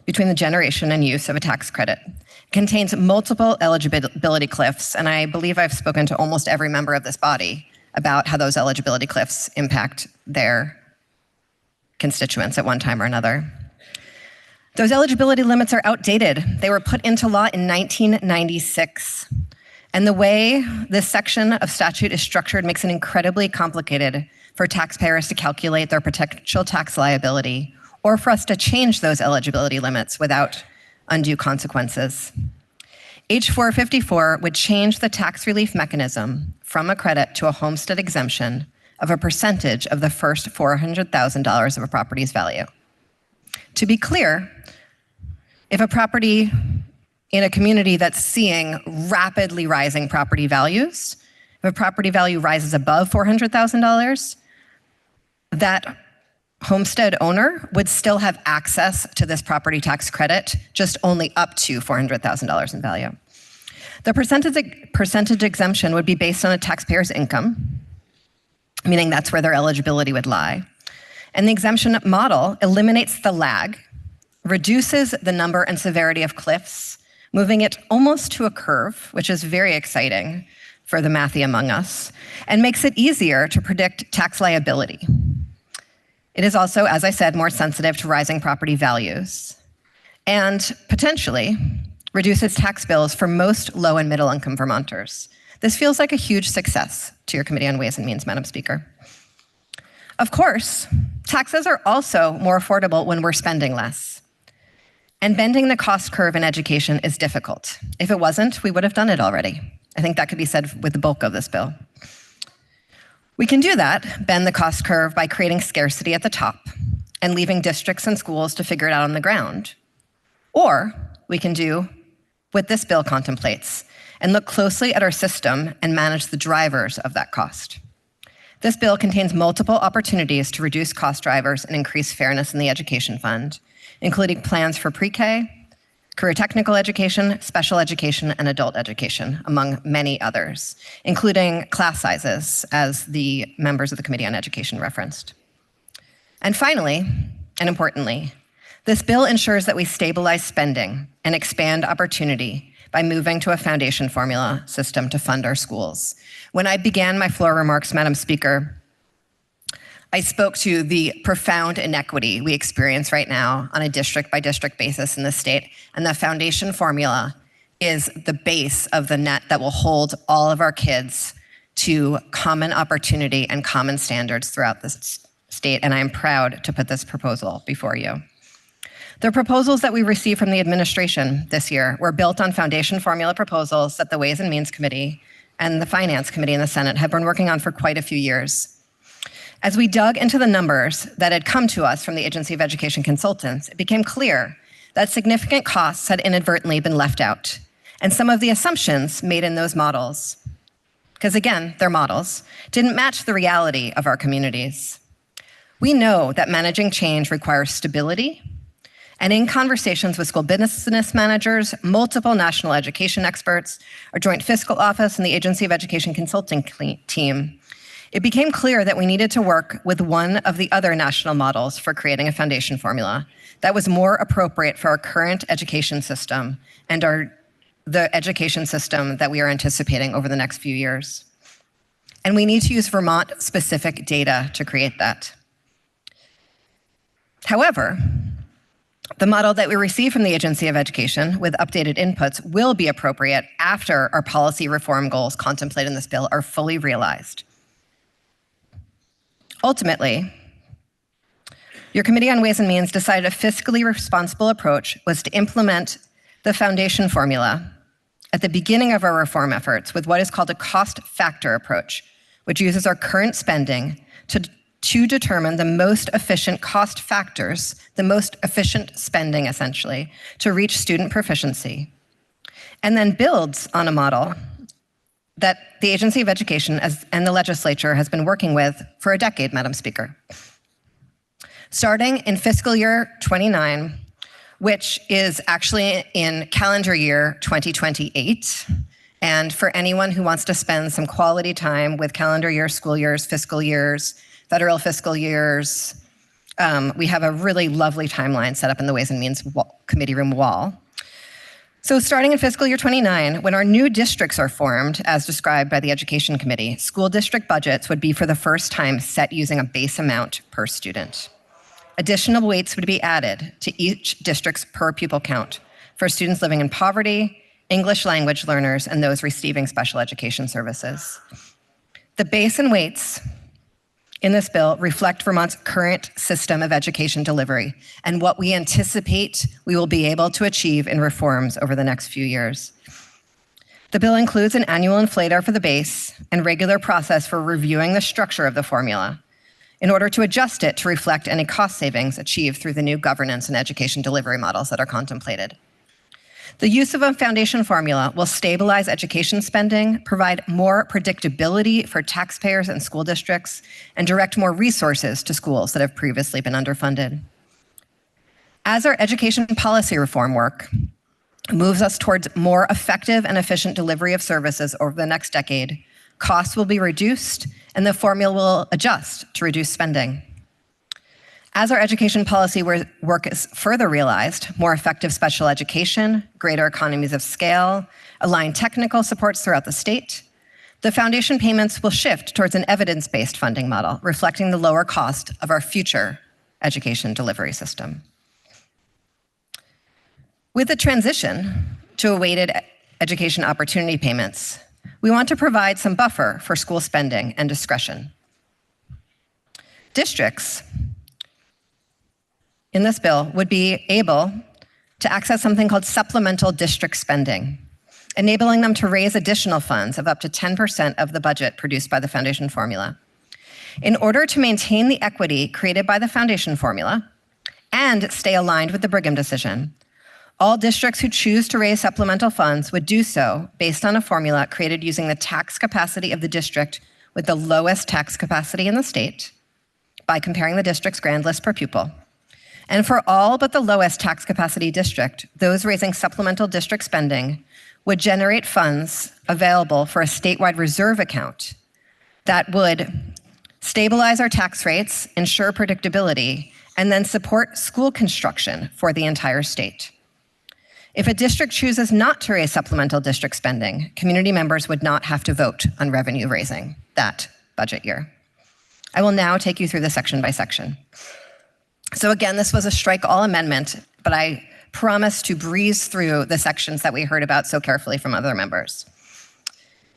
between the generation and use of a tax credit. It contains multiple eligibility cliffs, and I believe I've spoken to almost every member of this body about how those eligibility cliffs impact their constituents at one time or another. Those eligibility limits are outdated. They were put into law in 1996. And the way this section of statute is structured makes it incredibly complicated for taxpayers to calculate their potential tax liability or for us to change those eligibility limits without undue consequences. H454 would change the tax relief mechanism from a credit to a homestead exemption of a percentage of the first $400,000 of a property's value. To be clear, if a property in a community that's seeing rapidly rising property values, if a property value rises above $400,000, that homestead owner would still have access to this property tax credit, just only up to $400,000 in value. The percentage exemption would be based on a taxpayer's income, meaning that's where their eligibility would lie. And the exemption model eliminates the lag, reduces the number and severity of cliffs, moving it almost to a curve, which is very exciting for the mathy among us, and makes it easier to predict tax liability. It is also, as I said, more sensitive to rising property values and potentially reduces tax bills for most low and middle income Vermonters. This feels like a huge success to your Committee on Ways and Means, Madam Speaker. Of course, taxes are also more affordable when we're spending less. And bending the cost curve in education is difficult. If it wasn't, we would have done it already. I think that could be said with the bulk of this bill. We can do that, bend the cost curve, by creating scarcity at the top and leaving districts and schools to figure it out on the ground. Or we can do what this bill contemplates and look closely at our system and manage the drivers of that cost. This bill contains multiple opportunities to reduce cost drivers and increase fairness in the education fund, including plans for pre-K, career technical education, special education, and adult education, among many others, including class sizes, as the members of the Committee on Education referenced. And finally, and importantly, This bill ensures that we stabilize spending and expand opportunity by moving to a foundation formula system to fund our schools. When I began my floor remarks, Madam Speaker, I spoke to the profound inequity we experience right now on a district-by-district basis in the state, and the foundation formula is the base of the net that will hold all of our kids to common opportunity and common standards throughout the state, and I am proud to put this proposal before you. The proposals that we received from the administration this year were built on foundation formula proposals that the Ways and Means Committee and the Finance Committee in the Senate have been working on for quite a few years. As we dug into the numbers that had come to us from the Agency of Education consultants, it became clear that significant costs had inadvertently been left out, and some of the assumptions made in those models, because again, they're models, didn't match the reality of our communities. We know that managing change requires stability, and in conversations with school business managers, multiple national education experts, our Joint Fiscal Office, and the Agency of Education consulting team, it became clear that we needed to work with one of the other national models for creating a foundation formula that was more appropriate for our current education system and the education system that we are anticipating over the next few years. And we need to use Vermont-specific data to create that. However, the model that we receive from the Agency of Education with updated inputs will be appropriate after our policy reform goals contemplated in this bill are fully realized. Ultimately, your Committee on Ways and Means decided a fiscally responsible approach was to implement the foundation formula at the beginning of our reform efforts with what is called a cost factor approach, which uses our current spending to determine the most efficient cost factors, the most efficient spending essentially, to reach student proficiency, and then builds on a model that the Agency of Education and the legislature has been working with for a decade, Madam Speaker. Starting in fiscal year 29, which is actually in calendar year 2028, and for anyone who wants to spend some quality time with calendar year, school years, fiscal years, federal fiscal years, we have a really lovely timeline set up in the Ways and Means Committee Room wall. So starting in fiscal year 29, when our new districts are formed, as described by the Education Committee, school district budgets would be for the first time set using a base amount per student. Additional weights would be added to each district's per pupil count for students living in poverty, English language learners, and those receiving special education services. The base and weights in this bill reflect Vermont's current system of education delivery and what we anticipate we will be able to achieve in reforms over the next few years. The bill includes an annual inflator for the base and regular process for reviewing the structure of the formula in order to adjust it to reflect any cost savings achieved through the new governance and education delivery models that are contemplated. The use of a foundation formula will stabilize education spending, provide more predictability for taxpayers and school districts, and direct more resources to schools that have previously been underfunded. As our education policy reform work moves us towards more effective and efficient delivery of services over the next decade, costs will be reduced and the formula will adjust to reduce spending. As our education policy work is further realized, more effective special education, greater economies of scale, aligned technical supports throughout the state, the foundation payments will shift towards an evidence-based funding model, reflecting the lower cost of our future education delivery system. With the transition to a weighted education opportunity payments, we want to provide some buffer for school spending and discretion. Districts in this bill would be able to access something called supplemental district spending, enabling them to raise additional funds of up to 10% of the budget produced by the foundation formula. In order to maintain the equity created by the foundation formula and stay aligned with the Brigham decision, all districts who choose to raise supplemental funds would do so based on a formula created using the tax capacity of the district with the lowest tax capacity in the state by comparing the district's grand list per pupil. And for all but the lowest tax capacity district, those raising supplemental district spending would generate funds available for a statewide reserve account that would stabilize our tax rates, ensure predictability, and then support school construction for the entire state. If a district chooses not to raise supplemental district spending, community members would not have to vote on revenue raising that budget year. I will now take you through the section by section. So again, this was a strike all amendment, but I promise to breeze through the sections that we heard about so carefully from other members.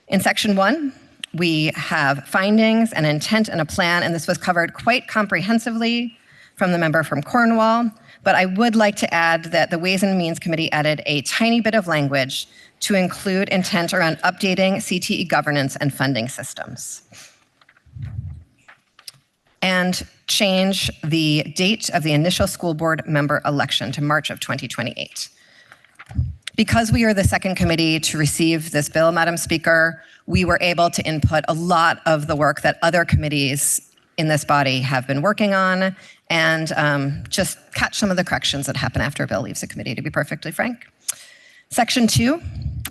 In section 1, we have findings, an intent, and a plan, and this was covered quite comprehensively from the member from Cornwall, but I would like to add that the Ways and Means Committee added a tiny bit of language to include intent around updating CTE governance and funding systems, and change the date of the initial school board member election to March of 2028. Because we are the second committee to receive this bill, Madam Speaker, we were able to input a lot of the work that other committees in this body have been working on, and just catch some of the corrections that happen after a bill leaves the committee, to be perfectly frank. Section 2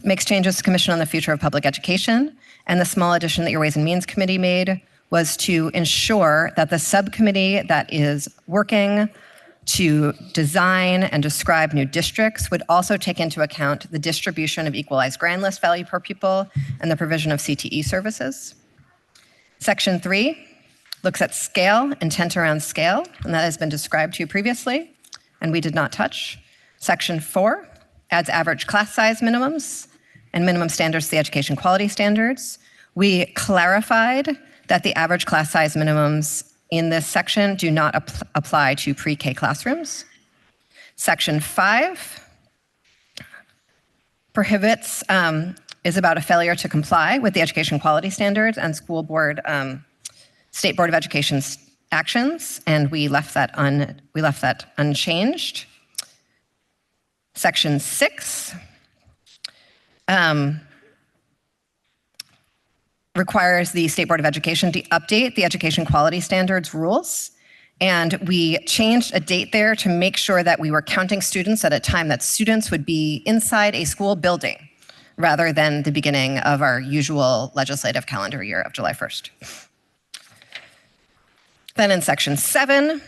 makes changes to Commission on the Future of Public Education, and the small addition that your Ways and Means Committee made was to ensure that the subcommittee that is working to design and describe new districts would also take into account the distribution of equalized grand list value per pupil and the provision of CTE services. Section 3 looks at scale, intent around scale, and that has been described to you previously, and we did not touch. Section 4 adds average class size minimums and minimum standards to the education quality standards. We clarified that the average class size minimums in this section do not apply to pre-K classrooms. Section 5 prohibits, is about a failure to comply with the education quality standards and school board, State Board of Education's actions, and we left that unchanged. Section 6 requires the State Board of Education to update the education quality standards rules, and we changed a date there to make sure that we were counting students at a time that students would be inside a school building rather than the beginning of our usual legislative calendar year of July 1st. Then in section 7,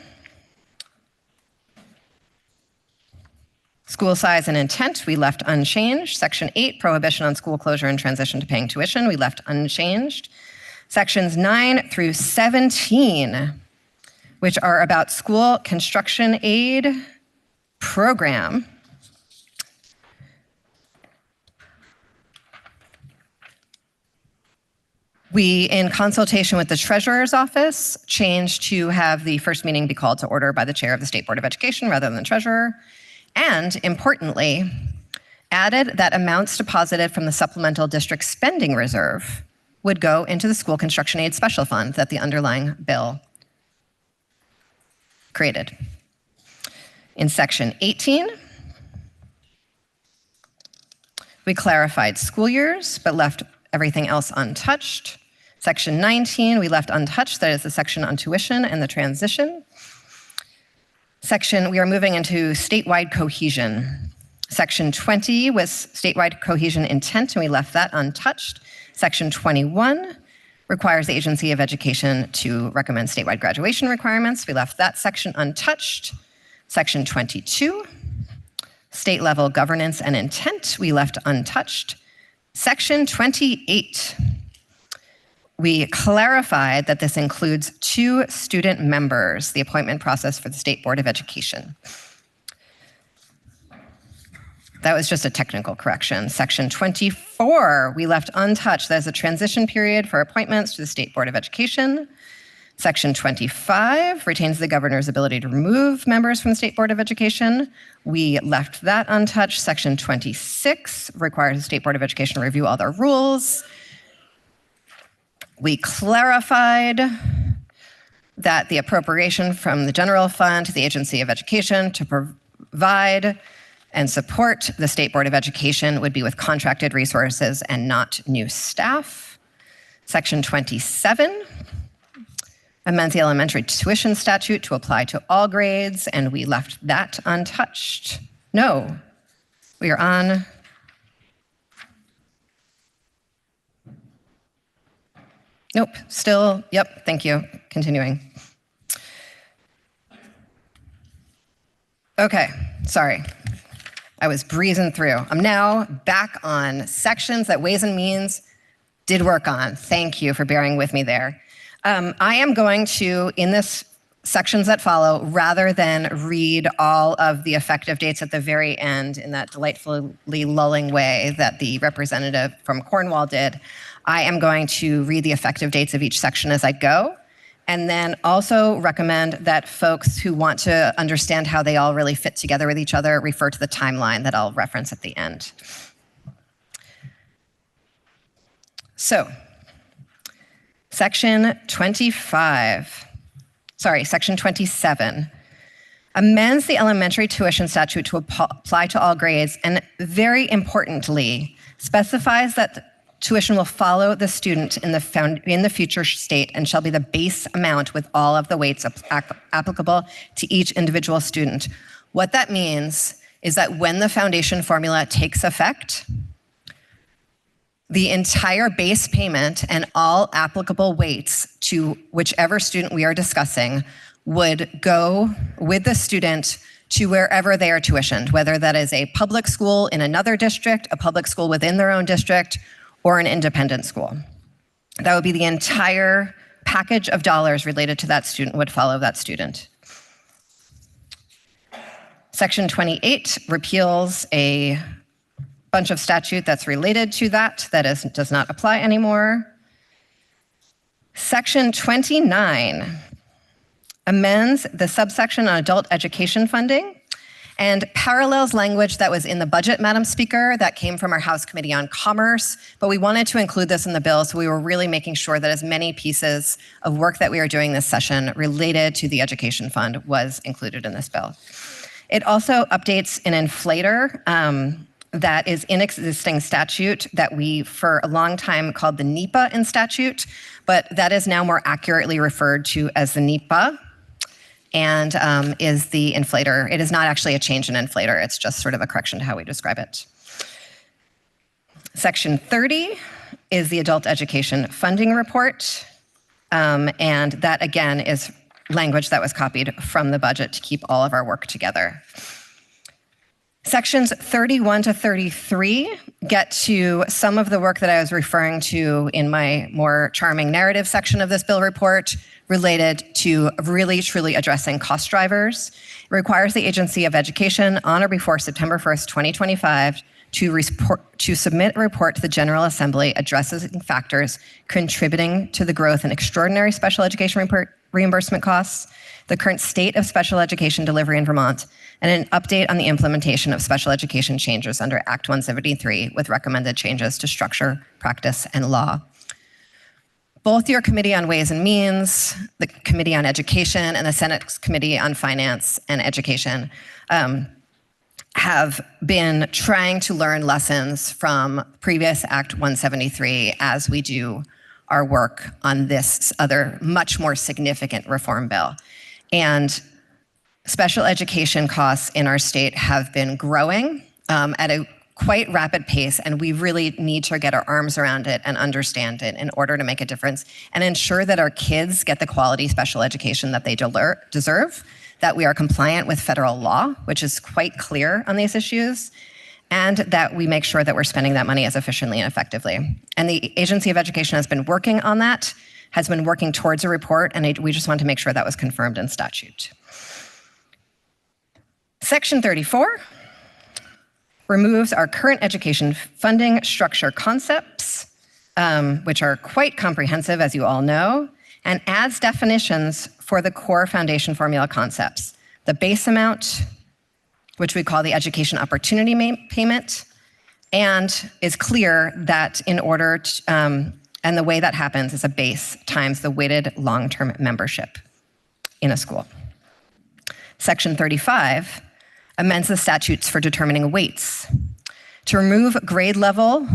school size and intent, we left unchanged. Section 8, prohibition on school closure and transition to paying tuition, we left unchanged. Sections 9 through 17, which are about school construction aid program, we, in consultation with the Treasurer's Office, changed to have the first meeting be called to order by the chair of the State Board of Education rather than the treasurer, and importantly, added that amounts deposited from the supplemental district spending reserve would go into the school construction aid special fund that the underlying bill created. In section 18, we clarified school years, but left everything else untouched. Section 19, we left untouched. That is the section on tuition and the transition. We are moving into statewide cohesion. Section 20 was statewide cohesion intent, and we left that untouched. Section 21 requires the Agency of Education to recommend statewide graduation requirements. We left that section untouched. Section 22, state level governance and intent, we left untouched. Section 28, we clarified that this includes 2 student members, the appointment process for the State Board of Education. That was just a technical correction. Section 24, we left untouched. That is a transition period for appointments to the State Board of Education. Section 25 retains the governor's ability to remove members from the State Board of Education. We left that untouched. Section 26 requires the State Board of Education to review all their rules. We clarified that the appropriation from the general fund to the Agency of Education to provide and support the State Board of Education would be with contracted resources and not new staff. Section 27 amends the elementary tuition statute to apply to all grades, and we left that untouched. No, we are on nope, still, yep, thank you, continuing. Okay, sorry. I was breezing through. I'm now back on sections that Ways and Means did work on. Thank you for bearing with me there. I am going to, in this sections that follow, rather than read all of the effective dates at the very end in that delightfully lulling way that the representative from Cornwall did, I am going to read the effective dates of each section as I go, and then also recommend that folks who want to understand how they all really fit together with each other refer to the timeline that I'll reference at the end. So, Section 27 amends the elementary tuition statute to apply to all grades, and very importantly, specifies that tuition will follow the student in the future state and shall be the base amount with all of the weights applicable to each individual student. What that means is that when the foundation formula takes effect, the entire base payment and all applicable weights to whichever student we are discussing would go with the student to wherever they are tuitioned, whether that is a public school in another district, a public school within their own district, or an independent school. That would be the entire package of dollars related to that student would follow that student. Section 28 repeals a bunch of statute that's related to that does not apply anymore. Section 29 amends the subsection on adult education funding and parallels language that was in the budget, Madam Speaker, that came from our House Committee on Commerce, but we wanted to include this in the bill, so we were really making sure that as many pieces of work that we are doing this session related to the education fund was included in this bill. It also updates an inflator that is in existing statute that we for a long time called the NEPA in statute, but that is now more accurately referred to as the NEPA and is the inflator. It is not actually a change in inflator, it's just sort of a correction to how we describe it. Section 30 is the adult education funding report, and that again is language that was copied from the budget to keep all of our work together. Sections 31 to 33 get to some of the work that I was referring to in my more charming narrative section of this bill report related to really truly addressing cost drivers. It requires the Agency of Education on or before September 1st, 2025 to submit a report to the General Assembly addressing factors contributing to the growth in extraordinary special education reimbursement costs, the current state of special education delivery in Vermont, and an update on the implementation of special education changes under Act 173 with recommended changes to structure, practice, and law. Both your Committee on Ways and Means, the Committee on Education, and the Senate's Committee on Finance and Education have been trying to learn lessons from previous Act 173 as we do our work on this other much more significant reform bill. And special education costs in our state have been growing at a quite rapid pace, and we really need to get our arms around it and understand it in order to make a difference and ensure that our kids get the quality special education that they deserve, that we are compliant with federal law, which is quite clear on these issues, and that we make sure that we're spending that money as efficiently and effectively. And the Agency of Education has been working on that, has been working towards a report, and we just want to make sure that was confirmed in statute. Section 34 removes our current education funding structure concepts, which are quite comprehensive, as you all know, and adds definitions for the core foundation formula concepts. The base amount, which we call the education opportunity payment, and is clear that in order to, and the way that happens is a base times the weighted long-term membership in a school. Section 35 amends the statutes for determining weights to remove grade level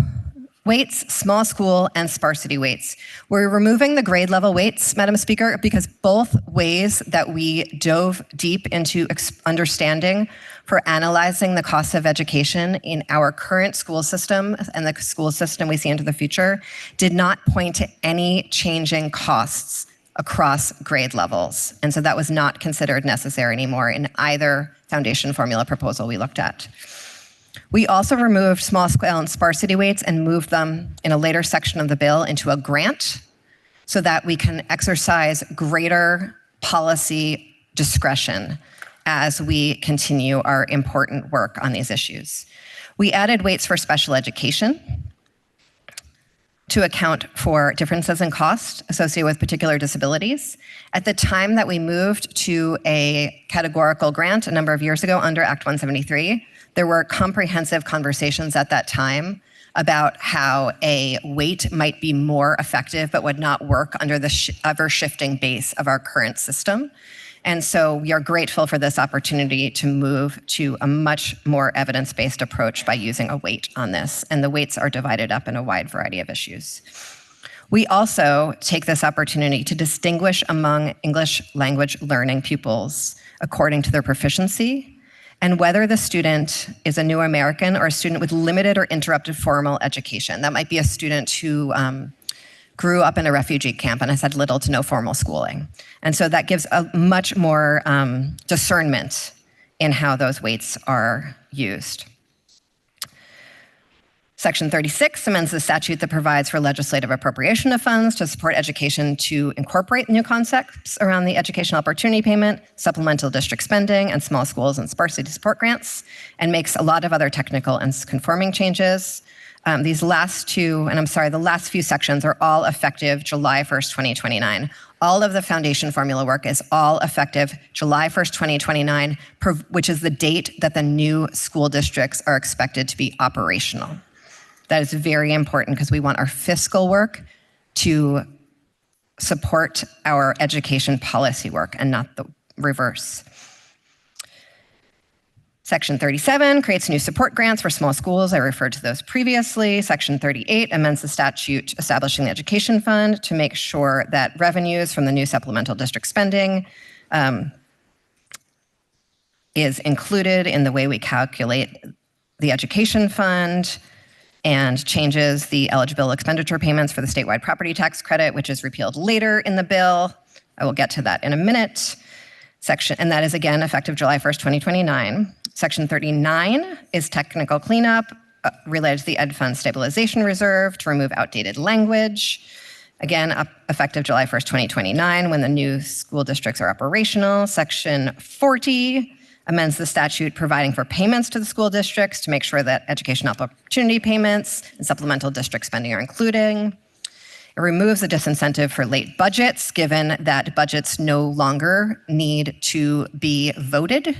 weights, small school, and sparsity weights. We're removing the grade level weights, Madam Speaker, because both ways that we dove deep into understanding for analyzing the costs of education in our current school system and the school system we see into the future did not point to any changing costs across grade levels. And so that was not considered necessary anymore in either foundation formula proposal we looked at. We also removed small scale and sparsity weights and moved them in a later section of the bill into a grant so that we can exercise greater policy discretion as we continue our important work on these issues. We added weights for special education to account for differences in cost associated with particular disabilities. At the time that we moved to a categorical grant a number of years ago under Act 173, there were comprehensive conversations at that time about how a weight might be more effective but would not work under the ever-shifting base of our current system. And so we are grateful for this opportunity to move to a much more evidence-based approach by using a weight on this. And the weights are divided up in a wide variety of issues. We also take this opportunity to distinguish among English language learning pupils according to their proficiency and whether the student is a new American or a student with limited or interrupted formal education. That might be a student who grew up in a refugee camp and has had little to no formal schooling. And so that gives a much more discernment in how those weights are used. Section 36 amends the statute that provides for legislative appropriation of funds to support education to incorporate new concepts around the educational opportunity payment, supplemental district spending, and small schools and sparsity support grants, and makes a lot of other technical and conforming changes. These last two, and I'm sorry, the last few sections are all effective July 1st, 2029. All of the foundation formula work is all effective July 1st, 2029, which is the date that the new school districts are expected to be operational. That is very important because we want our fiscal work to support our education policy work and not the reverse. Section 37 creates new support grants for small schools. I referred to those previously. Section 38 amends the statute establishing the education fund to make sure that revenues from the new supplemental district spending is included in the way we calculate the education fund, and changes the eligible expenditure payments for the statewide property tax credit, which is repealed later in the bill. I will get to that in a minute. And that is again effective July 1st, 2029. Section 39 is technical cleanup related to the Ed Fund Stabilization Reserve to remove outdated language. Again, effective July 1st, 2029, when the new school districts are operational. Section 40 amends the statute providing for payments to the school districts to make sure that educational opportunity payments and supplemental district spending are included. It removes the disincentive for late budgets, given that budgets no longer need to be voted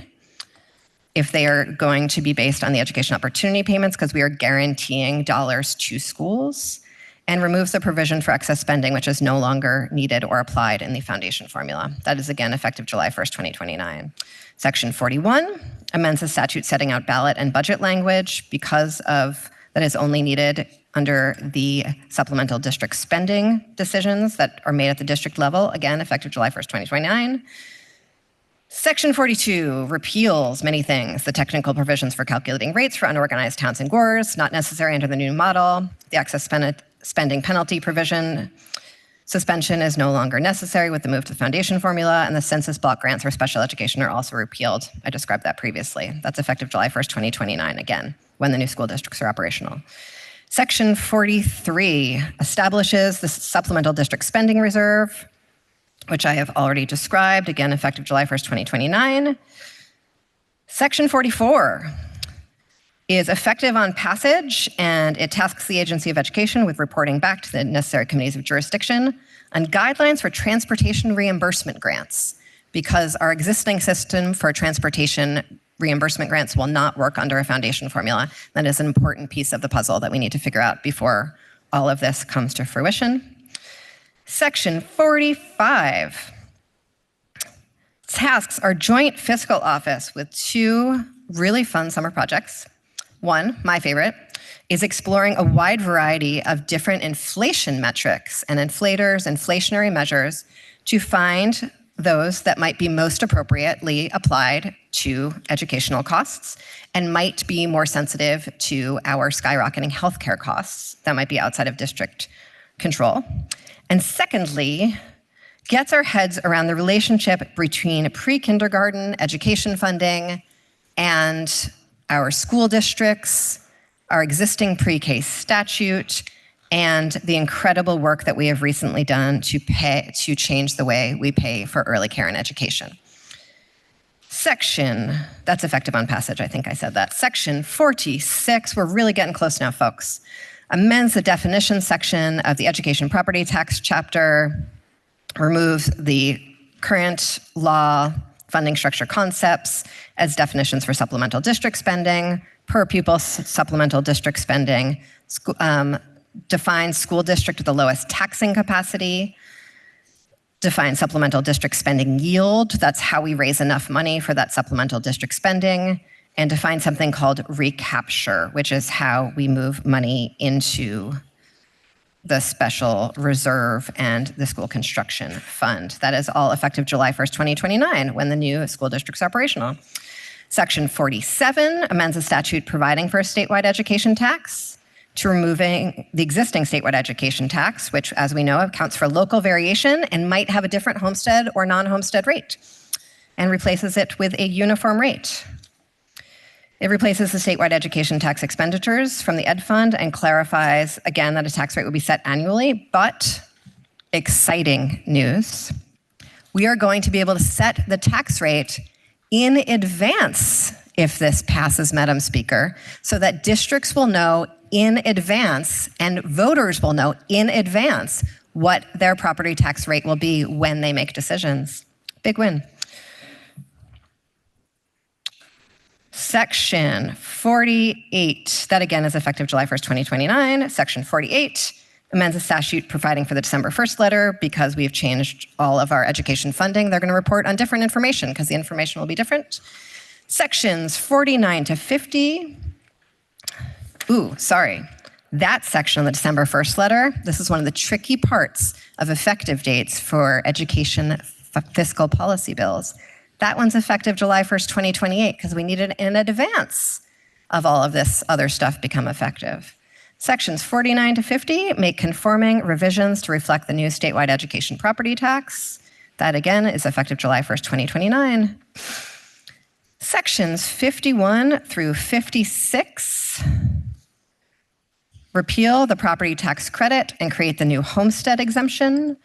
if they are going to be based on the education opportunity payments, because we are guaranteeing dollars to schools, and removes the provision for excess spending, which is no longer needed or applied in the foundation formula. That is again effective July 1st, 2029. Section 41 amends the statute setting out ballot and budget language because of that is only needed under the supplemental district spending decisions that are made at the district level, again effective July 1st, 2029. Section 42 repeals many things. The technical provisions for calculating rates for unorganized towns and GORs, not necessary under the new model. The excess spending penalty provision suspension is no longer necessary with the move to the foundation formula, and the census block grants for special education are also repealed. I described that previously. That's effective July 1st, 2029, again, when the new school districts are operational. Section 43 establishes the supplemental district spending reserve, which I have already described, again, effective July 1st, 2029. Section 44 is effective on passage, and it tasks the Agency of Education with reporting back to the necessary committees of jurisdiction on guidelines for transportation reimbursement grants, because our existing system for transportation reimbursement grants will not work under a foundation formula. That is an important piece of the puzzle that we need to figure out before all of this comes to fruition. Section 45 tasks our joint fiscal office with two really fun summer projects. One, my favorite, is exploring a wide variety of different inflation metrics and inflators, inflationary measures to find those that might be most appropriately applied to educational costs and might be more sensitive to our skyrocketing healthcare costs that might be outside of district control. And secondly, gets our heads around the relationship between pre-kindergarten education funding and our school districts, our existing pre-K statute, and the incredible work that we have recently done to change the way we pay for early care and education. Section, that's effective on passage, I think I said that. Section 46, we're really getting close now, folks. Amends the definition section of the education property tax chapter, removes the current law funding structure concepts as definitions for supplemental district spending, per pupil supplemental district spending, defines school district with the lowest taxing capacity, defines supplemental district spending yield, that's how we raise enough money for that supplemental district spending, and define something called recapture, which is how we move money into the special reserve and the school construction fund. That is all effective July 1st, 2029, when the new school district's operational. Section 47 amends the statute providing for a statewide education tax to removing the existing statewide education tax, which, as we know, accounts for local variation and might have a different homestead or non-homestead rate, and replaces it with a uniform rate. It replaces the statewide education tax expenditures from the Ed Fund and clarifies, again, that a tax rate will be set annually, but exciting news. We are going to be able to set the tax rate in advance if this passes, Madam Speaker, so that districts will know in advance and voters will know in advance what their property tax rate will be when they make decisions. Big win. Section 48, that again is effective July 1st, 2029. Section 48 amends the statute providing for the December 1st letter because we've changed all of our education funding. They're going to report on different information because the information will be different. Sections 49 to 50. That section on the December 1st letter, this is one of the tricky parts of effective dates for education fiscal policy bills. That one's effective July 1st, 2028, because we need it in advance of all of this other stuff become effective. Sections 49 to 50 make conforming revisions to reflect the new statewide education property tax. That again is effective July 1st, 2029. Sections 51 through 56 repeal the property tax credit and create the new homestead exemption.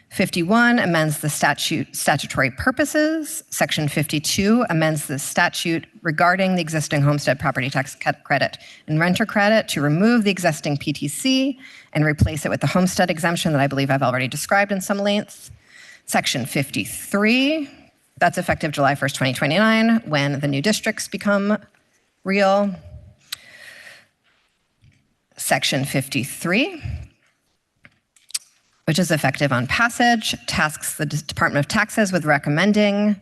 51 amends the statutory purposes. Section 52 amends the statute regarding the existing homestead property tax credit and renter credit to remove the existing PTC and replace it with the homestead exemption that I believe I've already described in some length. Section 53, that's effective July 1st, 2029, when the new districts become real. Section 53, which is effective on passage, tasks the Department of Taxes with recommending,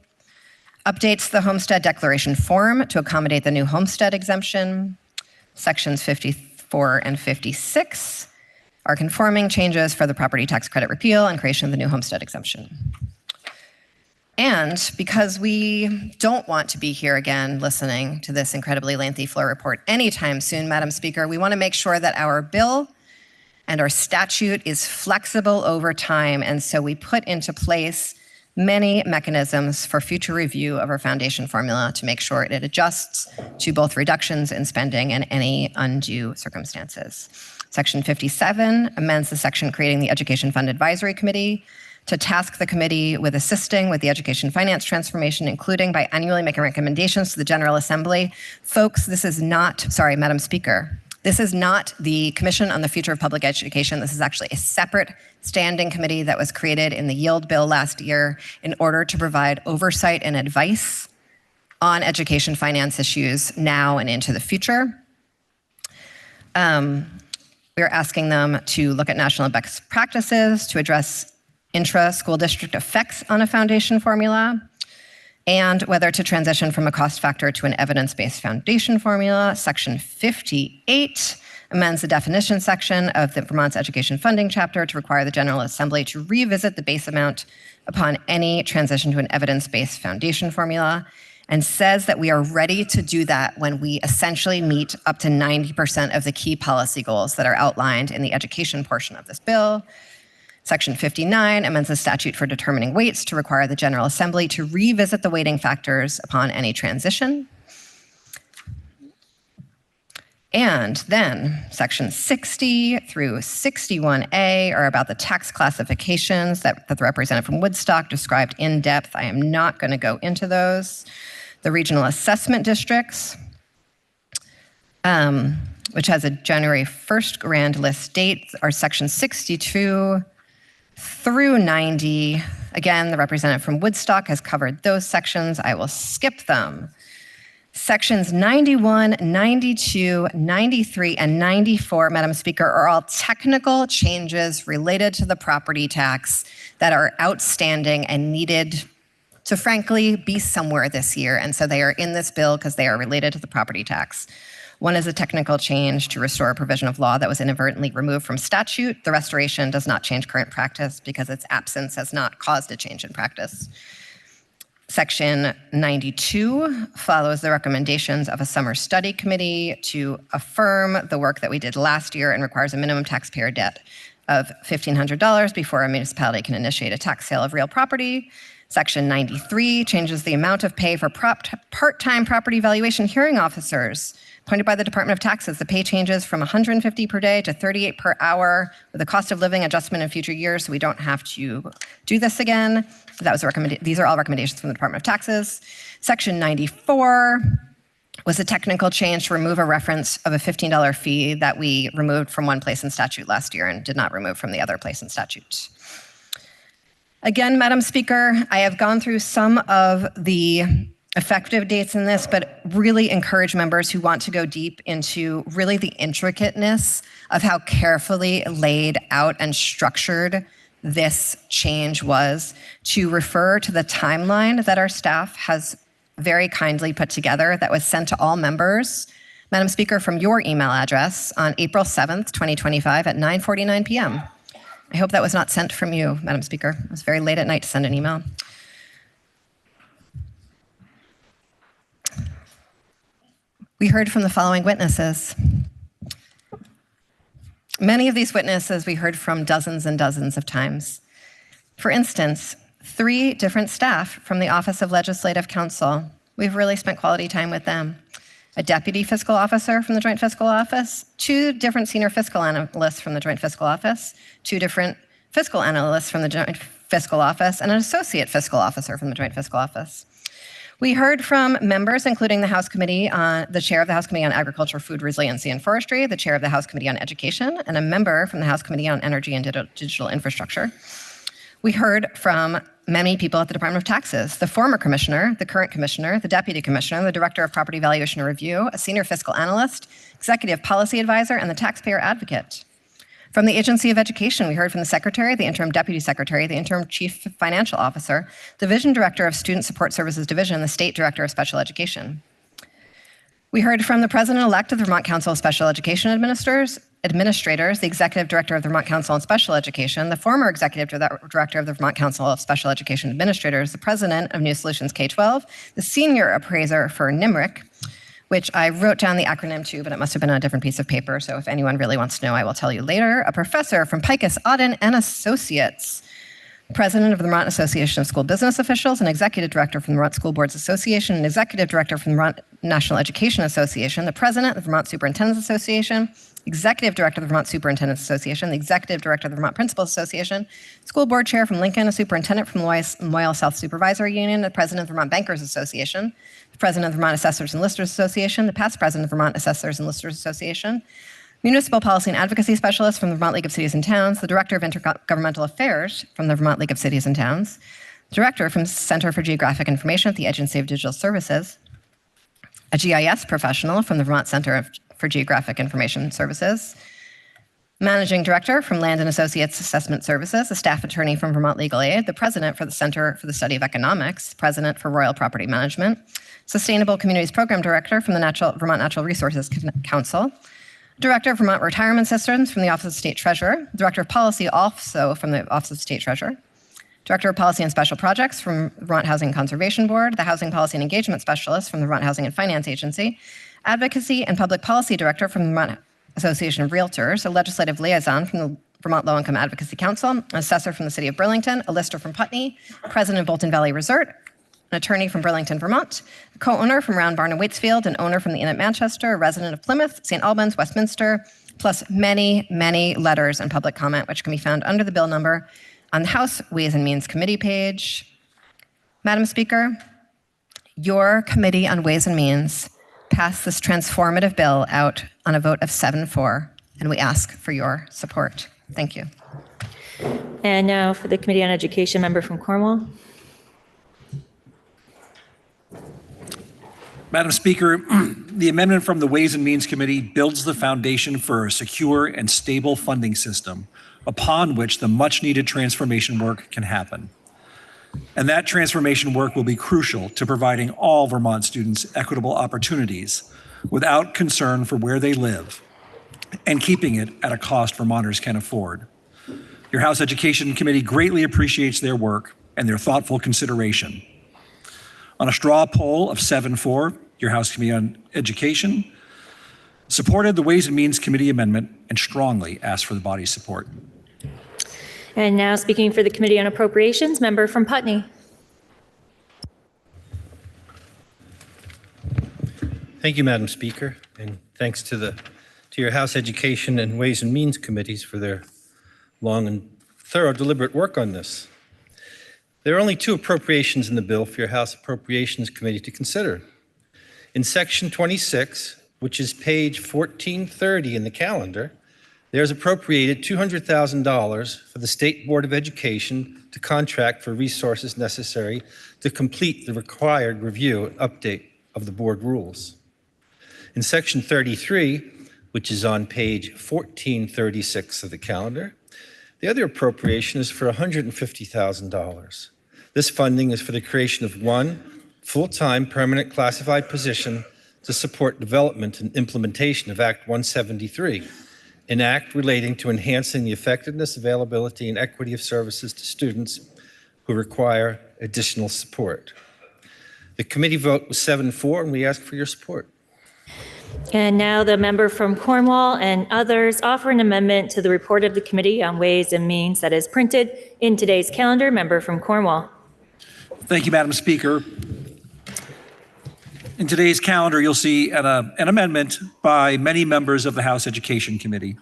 updates the homestead declaration form to accommodate the new homestead exemption. Sections 54 and 56 are conforming changes for the property tax credit repeal and creation of the new homestead exemption. And because we don't want to be here again listening to this incredibly lengthy floor report anytime soon, Madam Speaker, we want to make sure that our bill and our statute is flexible over time. And so we put into place many mechanisms for future review of our foundation formula to make sure it adjusts to both reductions in spending and any undue circumstances. Section 57 amends the section creating the Education Fund Advisory Committee to task the committee with assisting with the education finance transformation, including by annually making recommendations to the General Assembly. Folks, this is not, sorry, Madam Speaker, this is not the Commission on the Future of Public Education. This is actually a separate standing committee that was created in the Yield Bill last year in order to provide oversight and advice on education finance issues now and into the future. We're asking them to look at national best practices to address intra-school district effects on a foundation formula, and whether to transition from a cost factor to an evidence-based foundation formula. Section 58 amends the definition section of the Vermont's education funding chapter to require the General Assembly to revisit the base amount upon any transition to an evidence-based foundation formula, and says that we are ready to do that when we essentially meet up to 90% of the key policy goals that are outlined in the education portion of this bill. Section 59 amends the statute for determining weights to require the General Assembly to revisit the weighting factors upon any transition. And then section 60 through 61A are about the tax classifications that the representative from Woodstock described in depth. I am not going to go into those. The regional assessment districts, which has a January 1st grand list date, are section 62 through 90. Again, the representative from Woodstock has covered those sections. I will skip them. Sections 91, 92, 93, and 94, Madam Speaker, are all technical changes related to the property tax that are outstanding and needed to, frankly, be somewhere this year. And so they are in this bill because they are related to the property tax. One is a technical change to restore a provision of law that was inadvertently removed from statute. The restoration does not change current practice because its absence has not caused a change in practice. Section 92 follows the recommendations of a summer study committee to affirm the work that we did last year and requires a minimum taxpayer debt of $1,500 before a municipality can initiate a tax sale of real property. Section 93 changes the amount of pay for part-time property valuation hearing officers appointed by the Department of Taxes. The pay changes from $150 per day to $38 per hour with a cost of living adjustment in future years, so we don't have to do this again. That was these are all recommendations from the Department of Taxes. Section 94 was a technical change to remove a reference of a $15 fee that we removed from one place in statute last year and did not remove from the other place in statute. Again, Madam Speaker, I have gone through some of the effective dates in this, but really encourage members who want to go deep into really the intricateness of how carefully laid out and structured this change was to refer to the timeline that our staff has very kindly put together that was sent to all members, Madam Speaker, from your email address on April 7th, 2025 at 9:49 p.m. I hope that was not sent from you, Madam Speaker. It was very late at night to send an email. We heard from the following witnesses. Many of these witnesses we heard from dozens and dozens of times. For instance, 3 different staff from the Office of Legislative Counsel. We've really spent quality time with them. A deputy fiscal officer from the Joint Fiscal Office, 2 different senior fiscal analysts from the Joint Fiscal Office, 2 different fiscal analysts from the Joint Fiscal Office, and an associate fiscal officer from the Joint Fiscal Office. We heard from members, including the House Committee the chair of the House Committee on Agriculture, Food, Resiliency, and Forestry, the chair of the House Committee on Education, and a member from the House Committee on Energy and Digital Infrastructure. We heard from many people at the Department of Taxes, the former commissioner, the current commissioner, the deputy commissioner, the director of property valuation and review, a senior fiscal analyst, executive policy advisor, and the taxpayer advocate. From the Agency of Education, we heard from the secretary, the interim deputy secretary, the interim chief financial officer, the division director of Student Support Services Division, and the state director of special education. We heard from the president-elect of the Vermont Council of Special Education Administrators, the executive director of the Vermont Council on Special Education, the former executive director of the Vermont Council of Special Education Administrators, the president of New Solutions K-12, the senior appraiser for NIMRIC, which I wrote down the acronym to, but it must have been on a different piece of paper, so if anyone really wants to know, I will tell you later. A professor from Picus, Auden and Associates, president of the Vermont Association of School Business Officials, an executive director from the Vermont School Boards Association, an executive director from the Vermont National Education Association, the president of the Vermont Superintendents Association, executive director of the Vermont Superintendents Association, the executive director of the Vermont Principals Association, school board chair from Lincoln, a superintendent from Loyal South Supervisory Union, the president of the Vermont Bankers Association, the president of the Vermont Assessors and Listers Association, the past president of the Vermont Assessors and Listers Association, municipal policy and advocacy specialist from the Vermont League of Cities and Towns, the director of intergovernmental affairs from the Vermont League of Cities and Towns, director from Center for Geographic Information at the Agency of Digital Services, a GIS professional from the Vermont Center for Geographic Information Services, managing director from Land and Associates Assessment Services, a staff attorney from Vermont Legal Aid, the president for the Center for the Study of Economics, president for Royal Property Management, Sustainable Communities Program Director from the Vermont Natural Resources Council, Director of Vermont Retirement Systems from the Office of State Treasurer, Director of Policy also from the Office of State Treasurer, Director of Policy and Special Projects from Vermont Housing Conservation Board, the Housing Policy and Engagement Specialist from the Vermont Housing and Finance Agency, Advocacy and Public Policy Director from the Vermont Association of Realtors, a Legislative Liaison from the Vermont Low Income Advocacy Council, an Assessor from the City of Burlington, a Lister from Putney, President of Bolton Valley Resort, an attorney from Burlington, Vermont, a co-owner from Round Barn and Waitsfield, an owner from the Inn at Manchester, a resident of Plymouth, St. Albans, Westminster, plus many, many letters and public comment, which can be found under the bill number on the House Ways and Means Committee page. Madam Speaker, your Committee on Ways and Means passed this transformative bill out on a vote of 7-4, and we ask for your support. Thank you. And now for the Committee on Education, member from Cornwall. Madam Speaker, the amendment from the Ways and Means Committee builds the foundation for a secure and stable funding system upon which the much-needed transformation work can happen. And that transformation work will be crucial to providing all Vermont students equitable opportunities without concern for where they live and keeping it at a cost Vermonters can afford. Your House Education Committee greatly appreciates their work and their thoughtful consideration. On a straw poll of 7-4, your House Committee on Education supported the Ways and Means Committee amendment and strongly asked for the body's support. And now speaking for the Committee on Appropriations, member from Putney. Thank you, Madam Speaker, and thanks to your House Education and Ways and Means Committees for their long and thorough deliberate work on this. There are only 2 appropriations in the bill for your House Appropriations Committee to consider. In Section 26, which is page 1430 in the calendar, there's appropriated $200,000 for the State Board of Education to contract for resources necessary to complete the required review and update of the board rules. In Section 33, which is on page 1436 of the calendar, the other appropriation is for $150,000. This funding is for the creation of 1 full-time permanent classified position to support development and implementation of Act 173, an act relating to enhancing the effectiveness, availability, and equity of services to students who require additional support. The committee vote was 7-4, and we ask for your support. And now the member from Cornwall and others offer an amendment to the report of the Committee on Ways and Means that is printed in today's calendar. Member from Cornwall. Thank you, Madam Speaker. In today's calendar, you'll see an amendment by many members of the House Education Committee.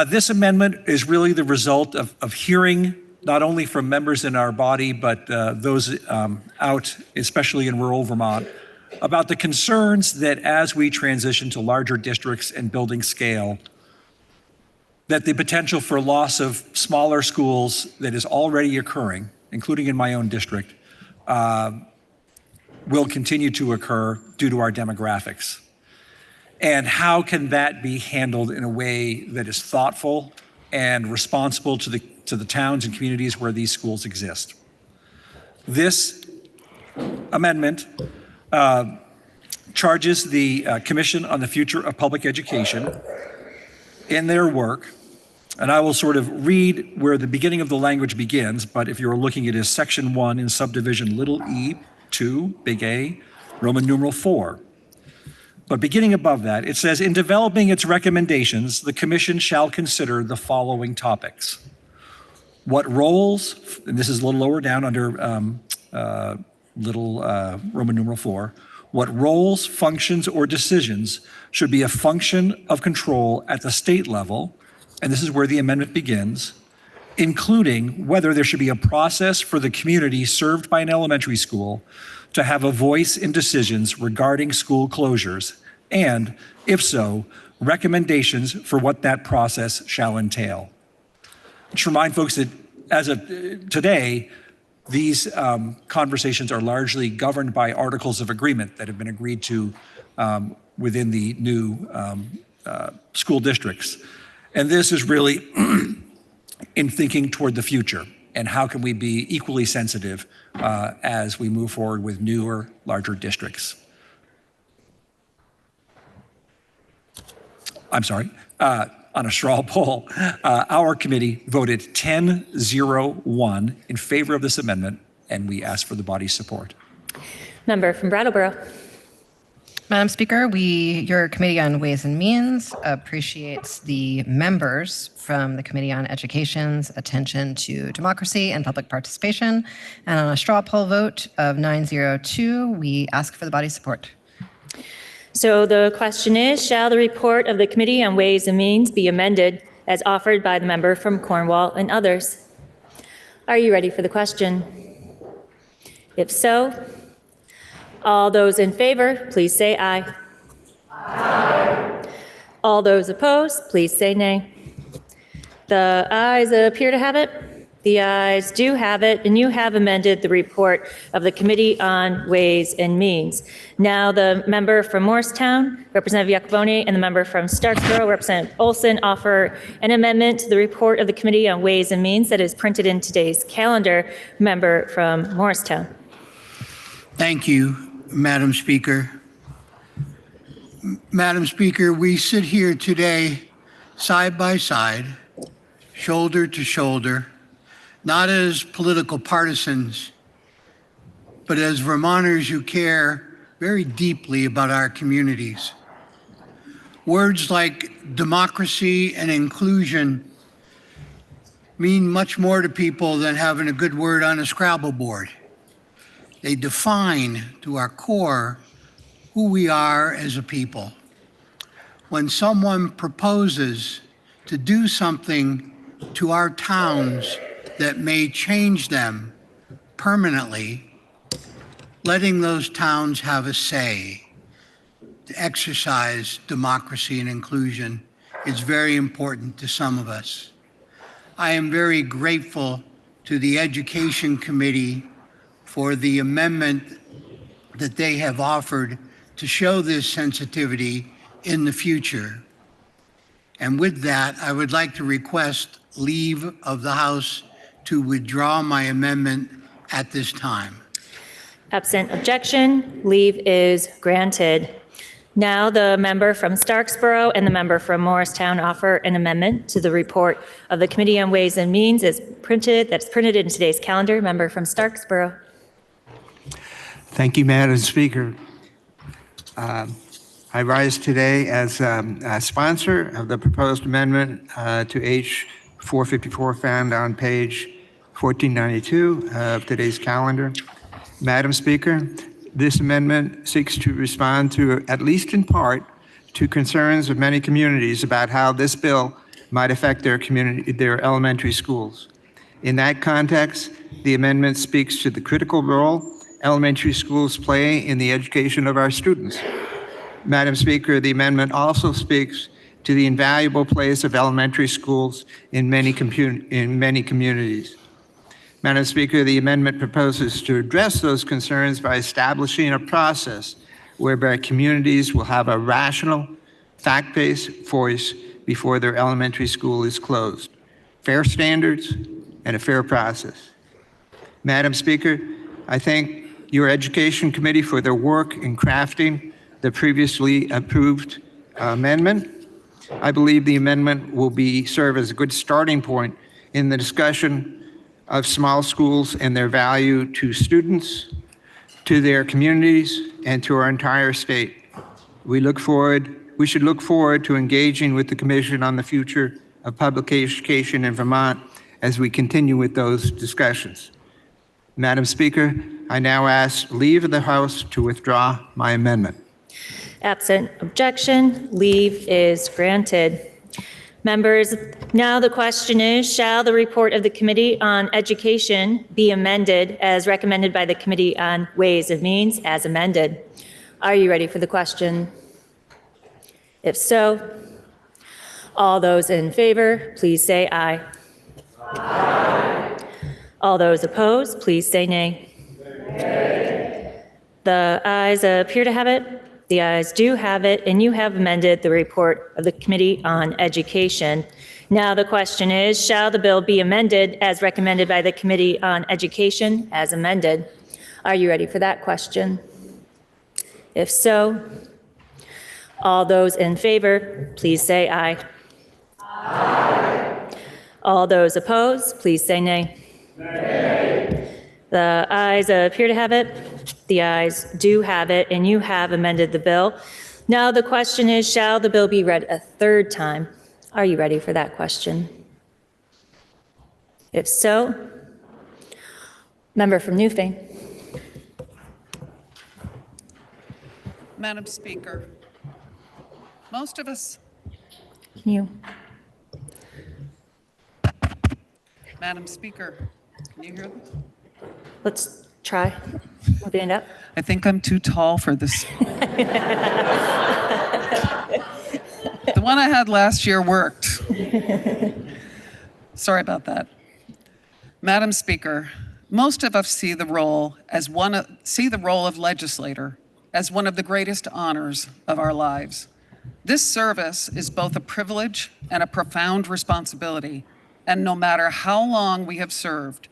This amendment is really the result of hearing not only from members in our body, but those out, especially in rural Vermont, about the concerns that as we transition to larger districts and building scale, that the potential for loss of smaller schools that is already occurring, including in my own district, will continue to occur due to our demographics. And how can that be handled in a way that is thoughtful and responsible to the towns and communities where these schools exist? This amendment charges the Commission on the Future of Public Education in their work, and I will sort of read where the beginning of the language begins, but if you're looking at it as section 1 in subdivision little e 2, big A, Roman numeral 4. But beginning above that, it says, in developing its recommendations, the Commission shall consider the following topics. What roles, and this is a little lower down under Roman numeral 4, what roles, functions, or decisions should be a function of control at the state level, and this is where the amendment begins, including whether there should be a process for the community served by an elementary school to have a voice in decisions regarding school closures, and, if so, recommendations for what that process shall entail. Just remind folks that as of today, these conversations are largely governed by articles of agreement that have been agreed to within the new school districts. And this is really in thinking toward the future and how can we be equally sensitive as we move forward with newer, larger districts. I'm sorry, on a straw poll, our committee voted 10-0-1 in favor of this amendment, and we ask for the body's support. Member from Brattleboro. Madam Speaker, your Committee on Ways and Means appreciates the members from the Committee on Education's attention to democracy and public participation. And on a straw poll vote of 902, we ask for the body's support. So the question is, shall the report of the Committee on Ways and Means be amended as offered by the member from Cornwall and others? Are you ready for the question? If so, all those in favor, please say aye. Aye. All those opposed, please say nay. The ayes appear to have it. The ayes do have it, and you have amended the report of the Committee on Ways and Means. Now, the member from Morristown, Representative Iacoboni, and the member from Starksboro, Representative Olson, offer an amendment to the report of the Committee on Ways and Means that is printed in today's calendar. Member from Morristown. Thank you, Madam Speaker. Madam Speaker, we sit here today side by side, shoulder to shoulder, not as political partisans, but as Vermonters who care very deeply about our communities. Words like democracy and inclusion mean much more to people than having a good word on a Scrabble board. They define to our core who we are as a people. When someone proposes to do something to our towns that may change them permanently, letting those towns have a say to exercise democracy and inclusion is very important to some of us. I am very grateful to the Education Committee for the amendment that they have offered to show this sensitivity in the future. And with that, I would like to request leave of the House to withdraw my amendment at this time. Absent objection, leave is granted. Now the member from Starksboro and the member from Morristown offer an amendment to the report of the Committee on Ways and Means that's printed in today's calendar. Member from Starksboro. Thank you, Madam Speaker. I rise today as a sponsor of the proposed amendment to H 454 found on page 1492 of today's calendar. Madam Speaker, this amendment seeks to respond to, at least in part, to concerns of many communities about how this bill might affect their elementary schools. In that context, the amendment speaks to the critical role elementary schools play in the education of our students. Madam Speaker, the amendment also speaks to the invaluable place of elementary schools in many communities. Madam Speaker, the amendment proposes to address those concerns by establishing a process whereby communities will have a rational, fact-based voice before their elementary school is closed. Fair standards and a fair process. Madam Speaker, I thank your Education Committee for their work in crafting the previously approved amendment. I believe the amendment will serve as a good starting point in the discussion of small schools and their value to students, to their communities, and to our entire state. We should look forward to engaging with the Commission on the future of public education in Vermont as we continue with those discussions. Madam Speaker, I now ask leave of the House to withdraw my amendment. Absent objection, leave is granted. Members, now the question is, shall the report of the Committee on Education be amended as recommended by the Committee on Ways and Means as amended? Are you ready for the question? If so, all those in favor, please say aye. Aye. All those opposed, please say nay. Nay. The ayes appear to have it. The ayes do have it, and you have amended the report of the Committee on Education. Now the question is, shall the bill be amended as recommended by the Committee on Education as amended? Are you ready for that question? If so, all those in favor, please say aye. Aye. All those opposed, please say nay. Nay. The ayes appear to have it. The ayes do have it, and you have amended the bill. Now the question is, shall the bill be read a third time? Are you ready for that question? If so, member from Newfane. Madam Speaker, most of us, Can you? Madam Speaker, can you hear this? Let's try. Stand up. I think I'm too tall for this. The one I had last year worked. Sorry about that. Madam Speaker, most of us see the role of legislator as one of the greatest honors of our lives. This service is both a privilege and a profound responsibility, and no matter how long we have served,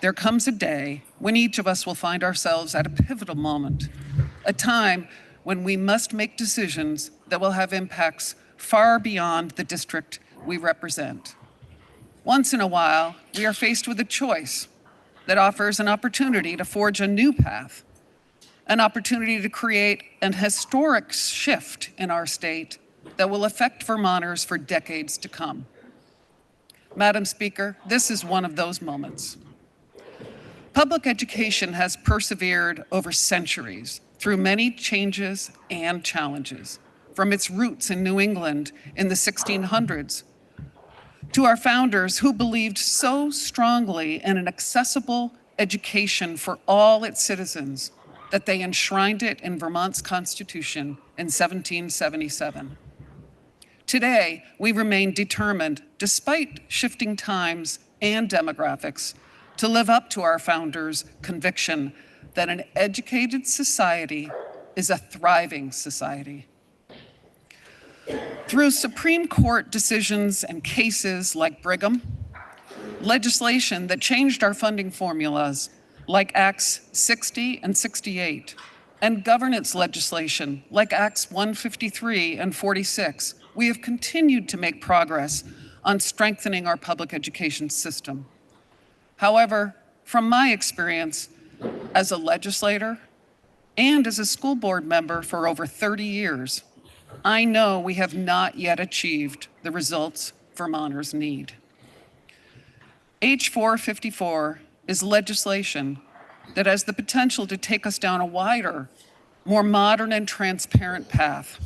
there comes a day when each of us will find ourselves at a pivotal moment, a time when we must make decisions that will have impacts far beyond the district we represent. Once in a while, we are faced with a choice that offers an opportunity to forge a new path, an opportunity to create an historic shift in our state that will affect Vermonters for decades to come. Madam Speaker, this is one of those moments. Public education has persevered over centuries through many changes and challenges, from its roots in New England in the 1600s to our founders who believed so strongly in an accessible education for all its citizens that they enshrined it in Vermont's Constitution in 1777. Today, we remain determined, despite shifting times and demographics, to live up to our founders' conviction that an educated society is a thriving society. Through Supreme Court decisions and cases like Brigham, legislation that changed our funding formulas like Acts 60 and 68, and governance legislation like Acts 153 and 46, we have continued to make progress on strengthening our public education system. However, from my experience as a legislator and as a school board member for over 30 years, I know we have not yet achieved the results Vermonters need. H454 is legislation that has the potential to take us down a wider, more modern and transparent path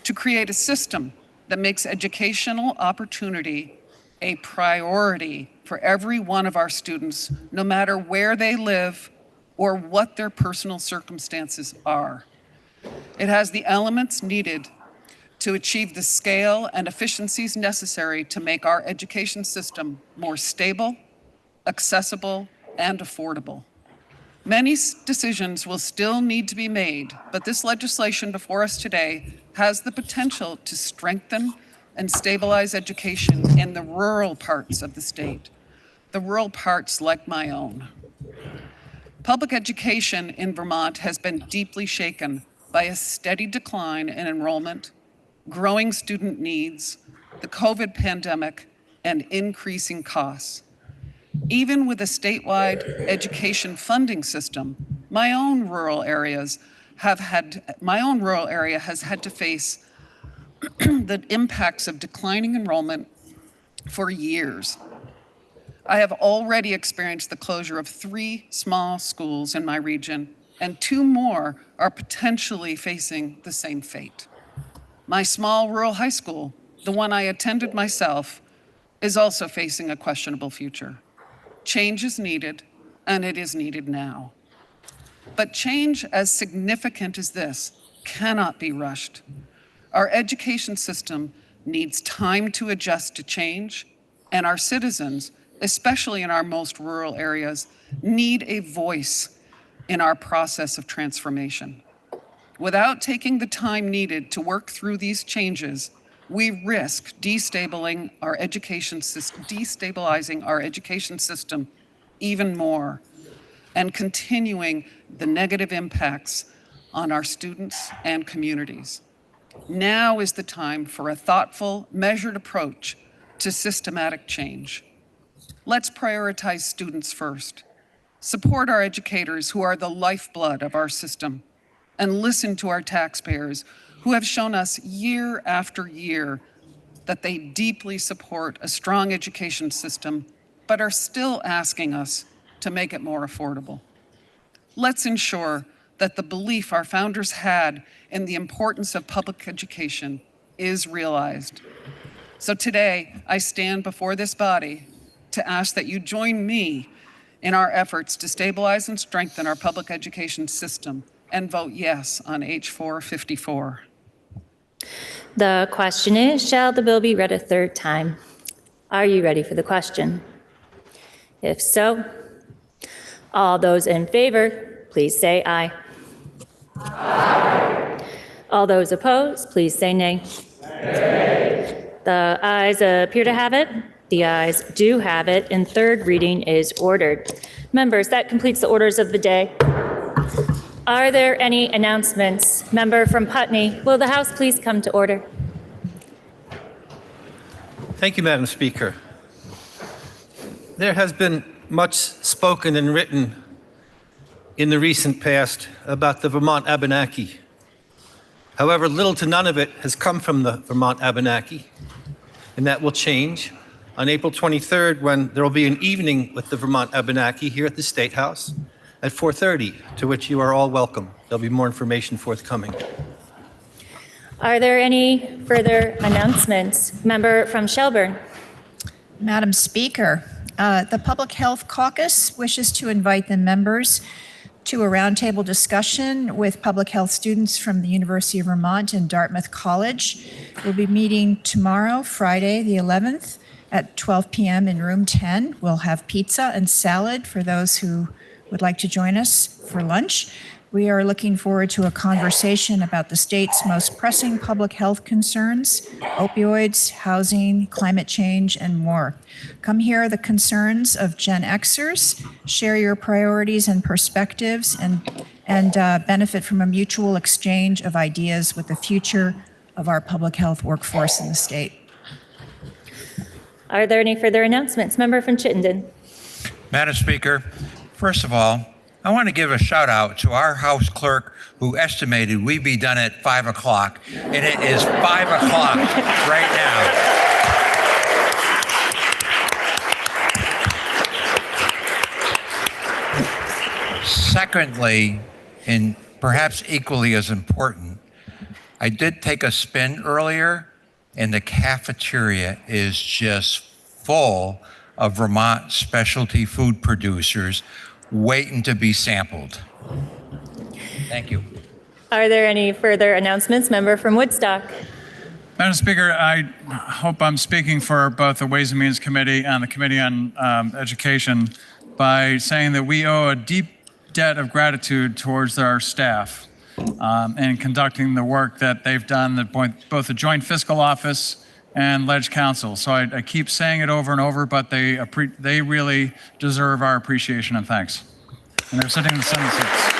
to create a system that makes educational opportunity a priority for every one of our students, no matter where they live or what their personal circumstances are. It has the elements needed to achieve the scale and efficiencies necessary to make our education system more stable, accessible, and affordable. Many decisions will still need to be made, but this legislation before us today has the potential to strengthen and stabilize education in the rural parts of the state, the rural parts like my own. Public education in Vermont has been deeply shaken by a steady decline in enrollment, growing student needs, the COVID pandemic, and increasing costs. Even with a statewide education funding system, my own rural area has had to face the impacts of declining enrollment for years. I have already experienced the closure of 3 small schools in my region, and 2 more are potentially facing the same fate. My small rural high school, the one I attended myself, is also facing a questionable future. Change is needed, and it is needed now. But change as significant as this cannot be rushed. Our education system needs time to adjust to change, and our citizens, especially in our most rural areas, need a voice in our process of transformation. Without taking the time needed to work through these changes, we risk destabilizing our education system even more and continuing the negative impacts on our students and communities. Now is the time for a thoughtful, measured approach to systematic change. Let's prioritize students first. Support our educators who are the lifeblood of our system, and listen to our taxpayers who have shown us year after year that they deeply support a strong education system, but are still asking us to make it more affordable. Let's ensure that the belief our founders had in the importance of public education is realized. So today, I stand before this body to ask that you join me in our efforts to stabilize and strengthen our public education system and vote yes on H4 54. The question is, shall the bill be read a third time? Are you ready for the question? If so, all those in favor, please say aye. Aye. All those opposed, please say nay. Nay. The ayes appear to have it. The ayes do have it, and third reading is ordered. Members, that completes the orders of the day. Are there any announcements? Member from Putney, will the House please come to order? Thank you, Madam Speaker. There has been much spoken and written in the recent past about the Vermont Abenaki. However, little to none of it has come from the Vermont Abenaki, and that will change on April 23rd when there will be an evening with the Vermont Abenaki here at the State House at 4:30, to which you are all welcome. There'll be more information forthcoming. Are there any further announcements? Member from Shelburne. Madam Speaker, the Public Health Caucus wishes to invite the members to a roundtable discussion with public health students from the University of Vermont and Dartmouth College. We'll be meeting tomorrow, Friday, the 11th, at 12 p.m. in room 10. We'll have pizza and salad for those who would like to join us for lunch. We are looking forward to a conversation about the state's most pressing public health concerns, opioids, housing, climate change, and more. Come hear the concerns of Gen Xers, share your priorities and perspectives, and benefit from a mutual exchange of ideas with the future of our public health workforce in the state. Are there any further announcements? Member from Chittenden. Madam Speaker, first of all, I want to give a shout out to our House clerk who estimated we'd be done at 5 o'clock, and it is 5 o'clock right now. Secondly, and perhaps equally as important, I did take a spin earlier, and the cafeteria is just full of Vermont specialty food producers waiting to be sampled. Thank you. Are there any further announcements? Member from Woodstock. Madam Speaker, I hope I'm speaking for both the Ways and Means Committee and the Committee on Education by saying that we owe a deep debt of gratitude towards our staff in conducting the work that they've done at both the Joint Fiscal Office and Ledge Council. So I keep saying it over and over, but they really deserve our appreciation and thanks. And they're sitting in the Senate seats.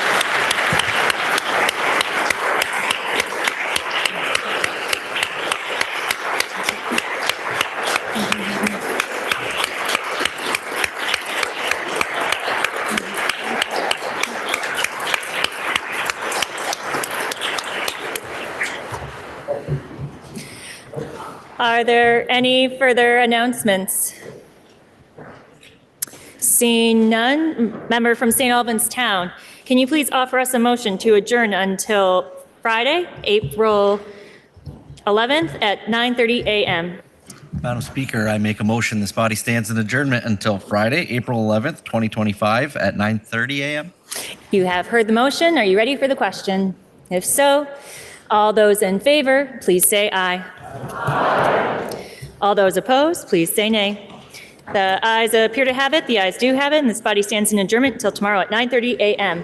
Are there any further announcements? Seeing none, member from St. Albans Town, can you please offer us a motion to adjourn until Friday, April 11th at 9:30 a.m.? Madam Speaker, I make a motion this body stands in adjournment until Friday, April 11th, 2025 at 9:30 a.m. You have heard the motion. Are you ready for the question? If so, all those in favor, please say aye. Aye. All those opposed, please say nay. The ayes appear to have it. The ayes do have it, and this body stands in adjournment until tomorrow at 9:30 a.m.